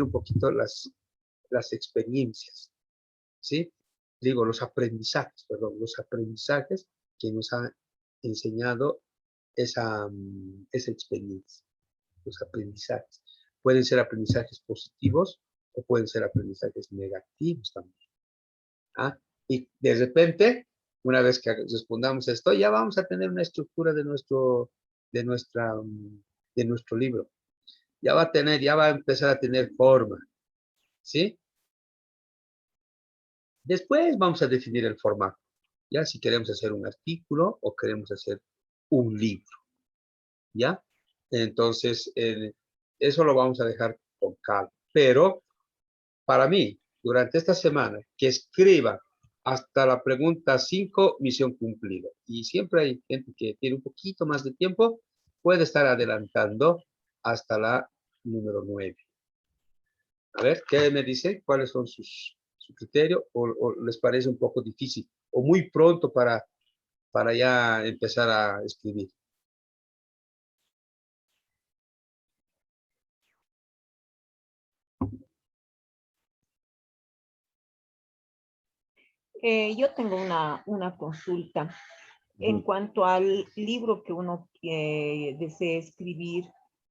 un poquito las experiencias, ¿sí? Digo, los aprendizajes que nos ha enseñado esa experiencia, los aprendizajes. Pueden ser aprendizajes positivos o pueden ser aprendizajes negativos también. Y de repente, una vez que respondamos esto, ya vamos a tener una estructura de nuestro libro. Ya va a empezar a tener forma, ¿sí? Después vamos a definir el formato. Ya si queremos hacer un artículo o queremos hacer un libro. ¿Ya? Entonces, eso lo vamos a dejar con calma. Pero, para mí, durante esta semana, que escriba hasta la pregunta 5, misión cumplida. Y siempre hay gente que tiene un poquito más de tiempo, puede estar adelantando hasta la número 9. A ver, ¿qué me dice? ¿Cuáles son su criterio? ¿O les parece un poco difícil? ¿O muy pronto para ya empezar a escribir? Yo tengo una consulta. En cuanto al libro que uno desea escribir,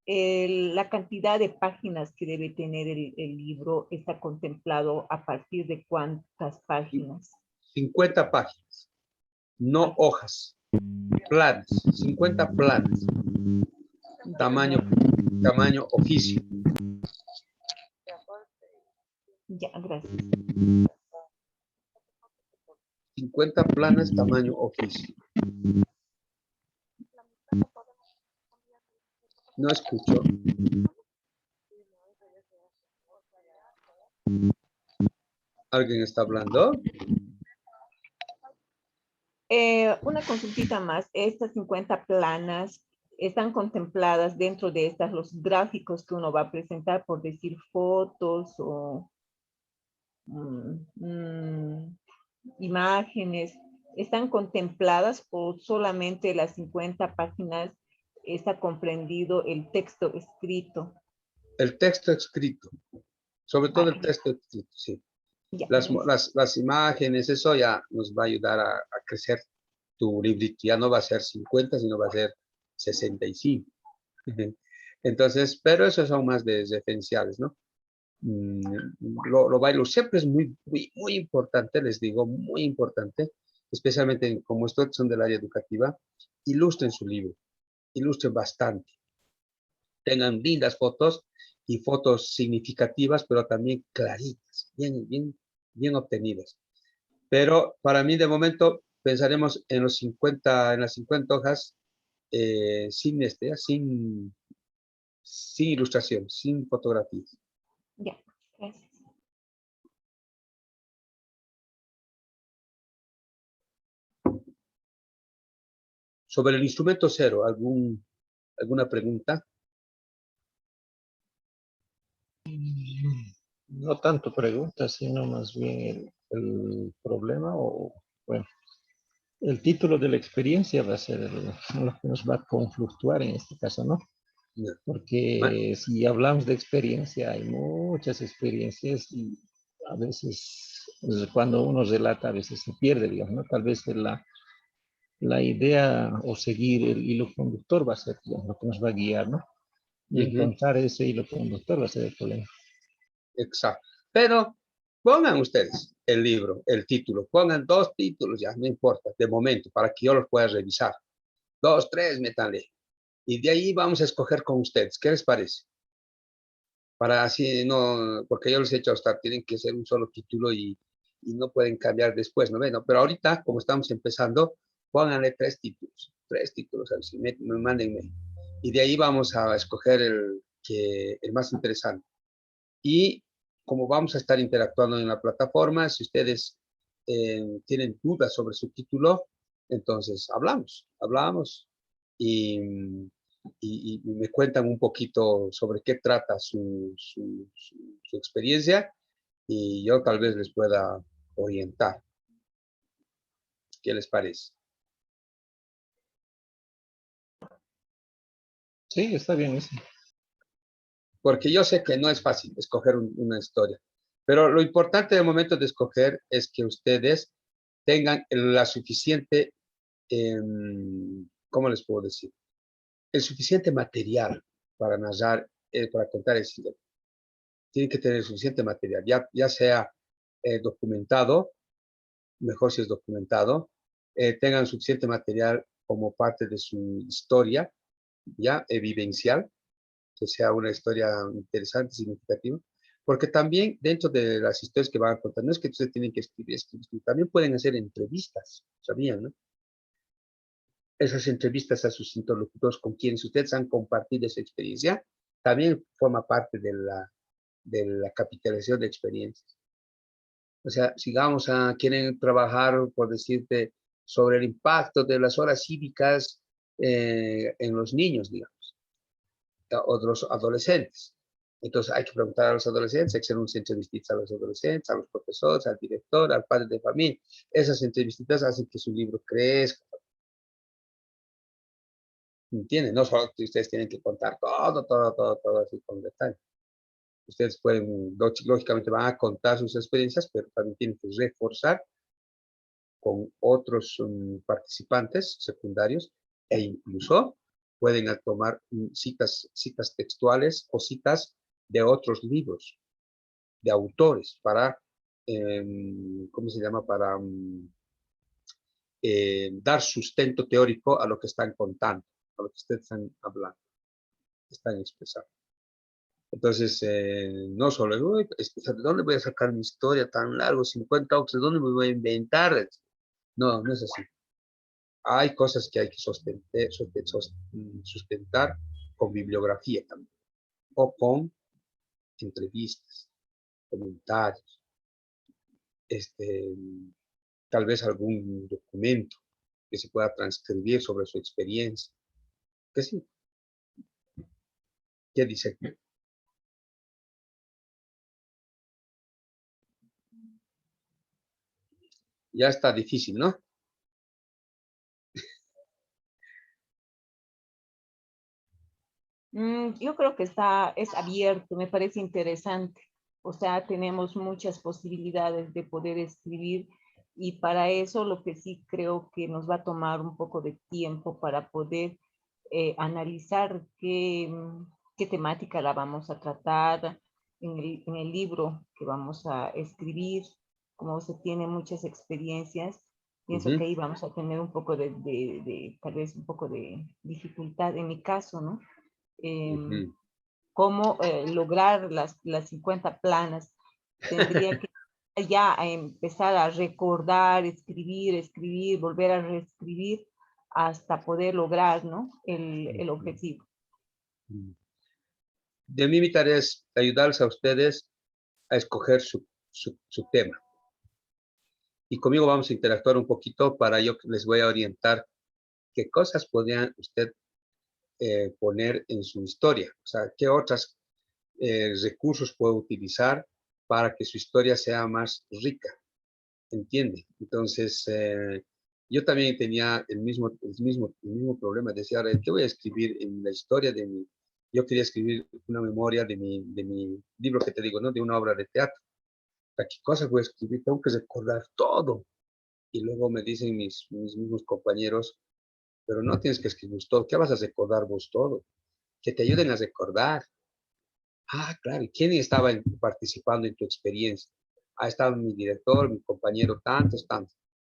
la cantidad de páginas que debe tener el libro está contemplado a partir de cuántas páginas. 50 páginas, no hojas, planos, 50 planos, tamaño oficio. Ya, gracias. 50 planas, tamaño oficio. No escucho. ¿Alguien está hablando? Una consultita más. Estas 50 planas están contempladas dentro de estas, los gráficos que uno va a presentar, por decir fotos o imágenes. ¿Están contempladas o solamente las 50 páginas está comprendido el texto escrito? El texto escrito. Sobre todo el texto escrito, sí. Ya, las imágenes, eso ya nos va a ayudar a crecer tu librito. Ya no va a ser 50, sino va a ser 65. Entonces, pero esos son más de referenciales, ¿no? Lo bailo siempre es muy importante, les digo, muy importante, especialmente como estos son del área educativa, ilustren su libro, ilustren bastante. tengan lindas fotos y fotos significativas, pero también claritas, bien obtenidas. Pero para mí, de momento, pensaremos en las 50 hojas sin ilustración, sin fotografías. Ya, gracias. Sobre el instrumento cero, ¿alguna pregunta? No tanto preguntas, sino más bien el problema o, bueno, el título de la experiencia va a ser lo que nos va a confluctuar en este caso, ¿no? No. Porque si hablamos de experiencia, hay muchas experiencias y a veces cuando uno relata, a veces se pierde, digamos, ¿no? Tal vez la idea o seguir el hilo conductor va a ser, digamos, lo que nos va a guiar, ¿no? Y encontrar ese hilo conductor va a ser el problema. Exacto. Pero pongan ustedes el libro, el título, pongan 2 títulos, ya no importa, de momento, para que yo los pueda revisar. 2, 3, métanle. Y de ahí vamos a escoger con ustedes. ¿Qué les parece? Para así no, porque yo les he hecho hasta, tienen que ser un solo título y no pueden cambiar después, ¿no ven? Pero ahorita, como estamos empezando, pónganle 3 títulos, así, mándenme. Y de ahí vamos a escoger el más interesante. Y como vamos a estar interactuando en la plataforma, si ustedes tienen dudas sobre su título, entonces hablamos y me cuentan un poquito sobre qué trata su experiencia y yo tal vez les pueda orientar. ¿Qué les parece? Sí, está bien eso. Porque yo sé que no es fácil escoger una historia, pero lo importante del momento de escoger es que ustedes tengan la suficiente, ¿cómo les puedo decir? El suficiente material para narrar, para contar el historia. Tienen que tener suficiente material, ya sea documentado, mejor si es documentado, tengan suficiente material como parte de su historia, ya vivencial, que sea una historia interesante, significativa, porque también dentro de las historias que van a contar, no es que ustedes tienen que escribir, también pueden hacer entrevistas, ¿sabían, no? Esas entrevistas a sus interlocutores con quienes ustedes han compartido esa experiencia, también forma parte de la capitalización de experiencias. O sea, si quieren trabajar, por decirte, sobre el impacto de las horas cívicas en los niños, digamos, o de los adolescentes. Entonces hay que preguntar a los adolescentes, hay que hacer unas entrevistas a los adolescentes, a los profesores, al director, al padre de familia. Esas entrevistas hacen que su libro crezca. ¿Entienden? No solo que ustedes tienen que contar todo así con detalle. Ustedes pueden, lógicamente van a contar sus experiencias, pero también tienen que reforzar con otros participantes secundarios e incluso pueden tomar citas textuales o citas de otros libros, de autores, para, ¿cómo se llama? Para dar sustento teórico a lo que están contando, a lo que ustedes están hablando, están expresando. Entonces, no solo, ¿de dónde voy a sacar mi historia tan largo, 50 hojas, de dónde me voy a inventar? No, no es así. Hay cosas que hay que sustentar con bibliografía también, o con entrevistas, comentarios, tal vez algún documento que se pueda transcribir sobre su experiencia. Que sí. ¿Qué dice? Ya está difícil, ¿no? Yo creo que es abierto, me parece interesante. O sea, tenemos muchas posibilidades de poder escribir y para eso lo que sí creo que nos va a tomar un poco de tiempo para poder analizar qué temática la vamos a tratar en el libro que vamos a escribir. Como se tiene muchas experiencias, pienso que ahí vamos a tener un poco tal vez un poco de dificultad en mi caso, ¿no? cómo lograr las 50 planas. Tendría que ya empezar a recordar, escribir, volver a reescribir hasta poder lograr, ¿no? el objetivo. De mí mi tarea es ayudarles a ustedes a escoger su tema. Y conmigo vamos a interactuar un poquito para yo les voy a orientar qué cosas podrían usted poner en su historia. O sea, qué otros recursos puede utilizar para que su historia sea más rica. ¿Entiende? Entonces, yo también tenía el mismo problema. Decía, ahora, ¿qué voy a escribir en la historia de mi? Yo quería escribir una memoria de mi libro que te digo, ¿no? De una obra de teatro. ¿Qué cosas voy a escribir? Tengo que recordar todo. Y luego me dicen mis mismos compañeros, pero no tienes que escribir todo. ¿Qué vas a recordar vos todo? Que te ayuden a recordar. Ah, claro. ¿Y quién estaba participando en tu experiencia? Ha estado mi director, mi compañero, tantos.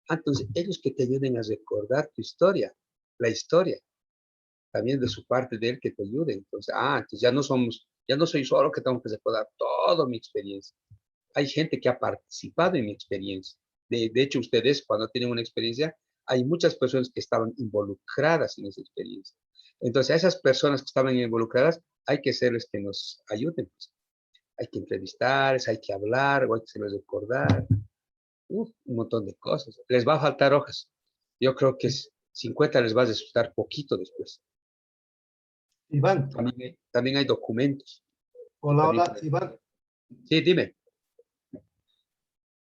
Entonces, ellos que te ayuden a recordar tu historia, la historia. También de su parte de él que te ayude. Entonces, entonces ya no soy solo que tengo que recordar toda mi experiencia. Hay gente que ha participado en mi experiencia. De hecho, ustedes cuando tienen una experiencia, hay muchas personas que estaban involucradas en esa experiencia. Entonces, a esas personas que estaban involucradas, hay que hacerles que nos ayuden. Pues. Hay que entrevistarles, hay que hablar, o hay que hacerles recordar. Un montón de cosas. Les va a faltar hojas. Yo creo que 50 les va a resultar poquito después. Iván. También hay documentos. Hola, Iván. Sí, dime.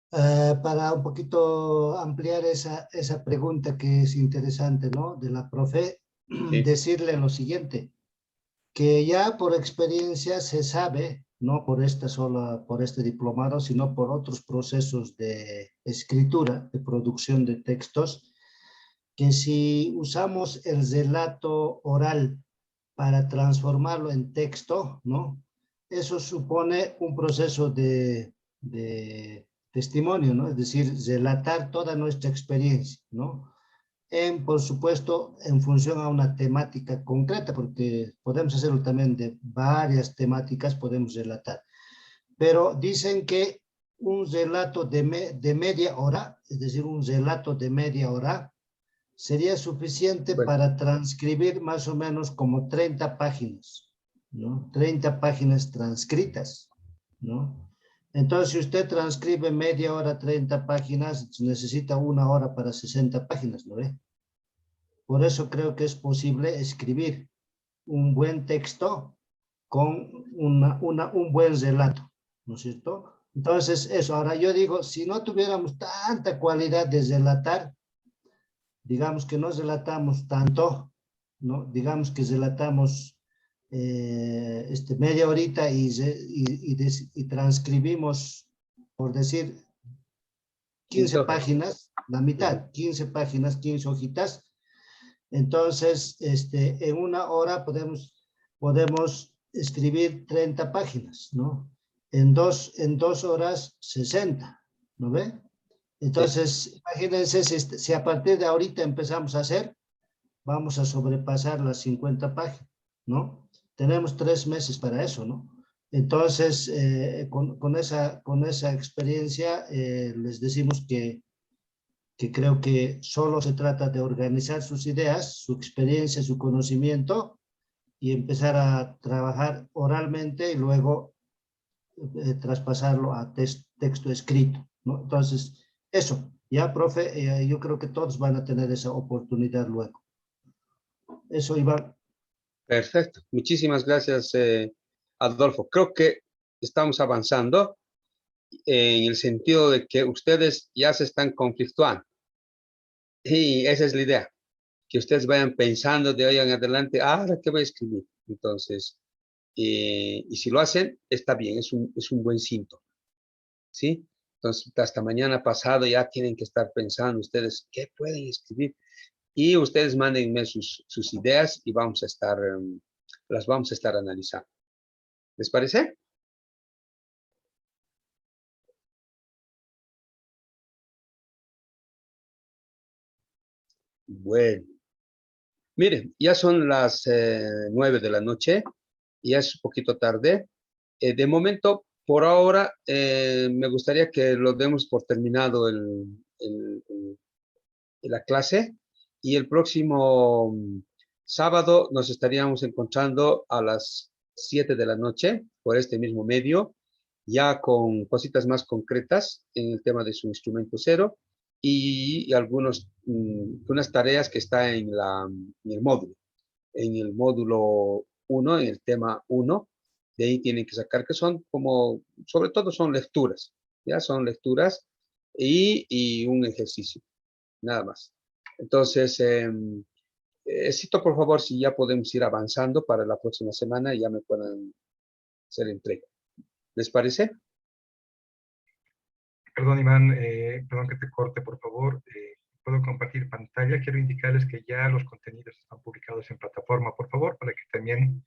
Para un poquito ampliar esa pregunta que es interesante, ¿no? De la profe, decirle lo siguiente, que ya por experiencia se sabe, no por por este diplomado, sino por otros procesos de escritura, de producción de textos, que si usamos el relato oral para transformarlo en texto, ¿no? Eso supone un proceso de testimonio, ¿no? Es decir, relatar toda nuestra experiencia, ¿no? Por supuesto, en función a una temática concreta, porque podemos hacerlo también de varias temáticas, podemos relatar. Pero dicen que un relato de media hora, es decir, un relato de media hora, sería suficiente para transcribir más o menos como 30 páginas, ¿no? 30 páginas transcritas, ¿no? Entonces, si usted transcribe media hora, 30 páginas, necesita una hora para 60 páginas, ¿no ve? Por eso creo que es posible escribir un buen texto con un buen relato, ¿no es cierto? Entonces, eso. Ahora yo digo, si no tuviéramos tanta cualidad de relatar, digamos que no relatamos tanto, ¿no? Digamos que relatamos media horita y transcribimos, por decir, 15 páginas, la mitad, 15 páginas, 15 hojitas. Entonces, en una hora podemos escribir 30 páginas, ¿no? En dos horas, 60, ¿no ve? Entonces, imagínense si a partir de ahorita empezamos a hacer, vamos a sobrepasar las 50 páginas, ¿no? Tenemos 3 meses para eso, ¿no? Entonces, con esa experiencia, les decimos que creo que solo se trata de organizar sus ideas, su experiencia, su conocimiento y empezar a trabajar oralmente y luego traspasarlo a texto escrito, ¿no? Entonces, eso, ya, profe, yo creo que todos van a tener esa oportunidad luego. Eso, Iván. Perfecto. Muchísimas gracias, Adolfo. Creo que estamos avanzando en el sentido de que ustedes ya se están conflictuando. Y esa es la idea, que ustedes vayan pensando de hoy en adelante, ¿qué voy a escribir? Entonces, y si lo hacen, está bien, es un buen síntoma. ¿Sí? Entonces, hasta mañana pasado ya tienen que estar pensando ustedes qué pueden escribir. Y ustedes mándenme sus ideas y las vamos a estar analizando. ¿Les parece? Bueno. Miren, ya son las 9 de la noche ya es un poquito tarde. De momento, por ahora, me gustaría que lo demos por terminado la clase, y el próximo sábado nos estaríamos encontrando a las 7 de la noche por este mismo medio, ya con cositas más concretas en el tema de su instrumento cero y unas tareas que está en el módulo. En el módulo 1, en el tema 1, de ahí tienen que sacar que son como, sobre todo son lecturas, ya son lecturas y un ejercicio, nada más. Entonces, cito por favor si ya podemos ir avanzando para la próxima semana y ya me puedan hacer entrega. ¿Les parece? Perdón, Iván, perdón que te corte, por favor. Puedo compartir pantalla. Quiero indicarles que ya los contenidos están publicados en plataforma, por favor, para que también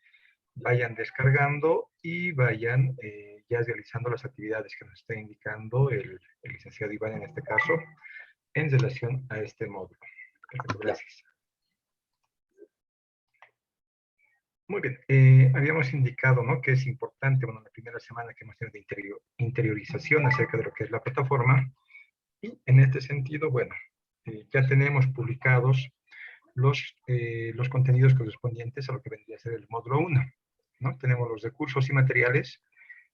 vayan descargando y vayan ya realizando las actividades que nos está indicando el licenciado Iván en este caso, en relación a este módulo. Perfecto, gracias. Muy bien, habíamos indicado, ¿no?, que es importante, bueno, la primera semana que hemos tenido de interiorización acerca de lo que es la plataforma, y en este sentido, bueno, ya tenemos publicados los contenidos correspondientes a lo que vendría a ser el módulo 1, ¿no? Tenemos los recursos y materiales,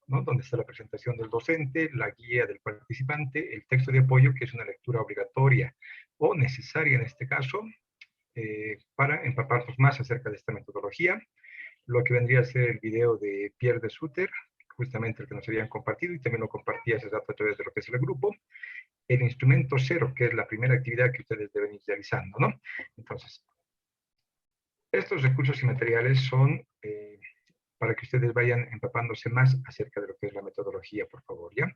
¿no?, donde está la presentación del docente, la guía del participante, el texto de apoyo, que es una lectura obligatoria o necesaria en este caso, para empaparnos más acerca de esta metodología, lo que vendría a ser el video de Pierre de Sutter, justamente el que nos habían compartido, y también lo compartí hace rato a través de lo que es el grupo, el instrumento cero, que es la primera actividad que ustedes deben ir realizando, ¿no? Entonces, estos recursos y materiales son para que ustedes vayan empapándose más acerca de lo que es la metodología, por favor, ¿ya?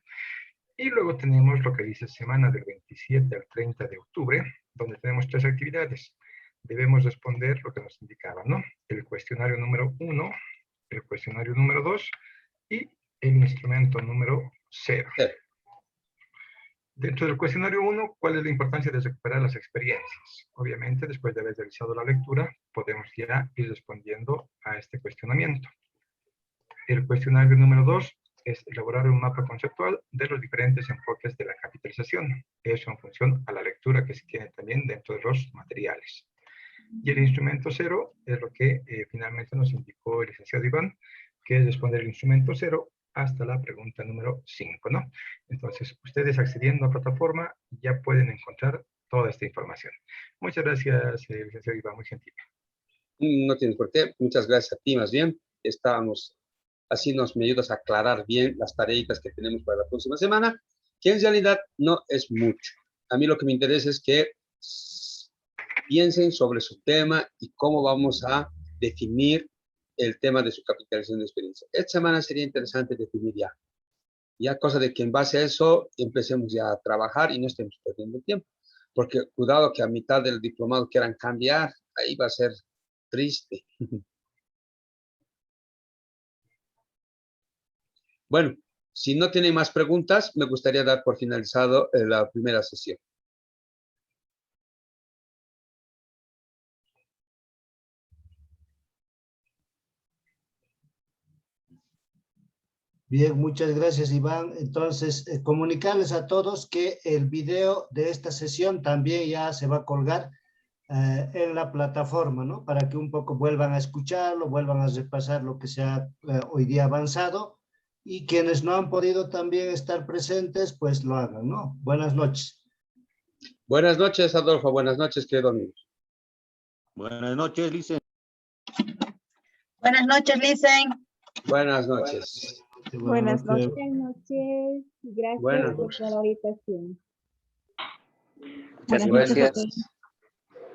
Y luego tenemos lo que dice semana del 27 al 30 de octubre, donde tenemos 3 actividades. Debemos responder lo que nos indicaba, ¿no? El cuestionario número 1, el cuestionario número 2 y el instrumento número 0. Dentro del cuestionario 1, ¿cuál es la importancia de recuperar las experiencias? Obviamente, después de haber realizado la lectura, podemos ya ir respondiendo a este cuestionamiento. El cuestionario número 2 es elaborar un mapa conceptual de los diferentes enfoques de la capitalización. Eso en función a la lectura que se tiene también dentro de los materiales. Y el instrumento 0 es lo que finalmente nos indicó el licenciado Iván, que es responder el instrumento 0 hasta la pregunta número 5, ¿no? Entonces, ustedes accediendo a la plataforma ya pueden encontrar toda esta información. Muchas gracias, licenciado Iván, muy gentil. No tienes por qué. Muchas gracias a ti, más bien. Así me ayudas a aclarar bien las tareitas que tenemos para la próxima semana, que en realidad no es mucho. A mí lo que me interesa es que piensen sobre su tema y cómo vamos a definir el tema de su capitalización de experiencia. Esta semana sería interesante definir ya cosa de que en base a eso empecemos ya a trabajar y no estemos perdiendo tiempo. Porque cuidado que a mitad del diplomado quieran cambiar, ahí va a ser triste. Bueno, si no tienen más preguntas, me gustaría dar por finalizado la primera sesión. Bien, muchas gracias, Iván. Entonces, comunicarles a todos que el video de esta sesión también ya se va a colgar en la plataforma, ¿no? Para que un poco vuelvan a escucharlo, vuelvan a repasar lo que se ha hoy día avanzado, y quienes no han podido también estar presentes, pues lo hagan, ¿no? Buenas noches. Buenas noches, Adolfo. Buenas noches, querido amigo. Buenas noches, Licen. Buenas noches, Licen. Buenas noches. Buenas noches. Gracias Buenas por la invitación. Muchas gracias.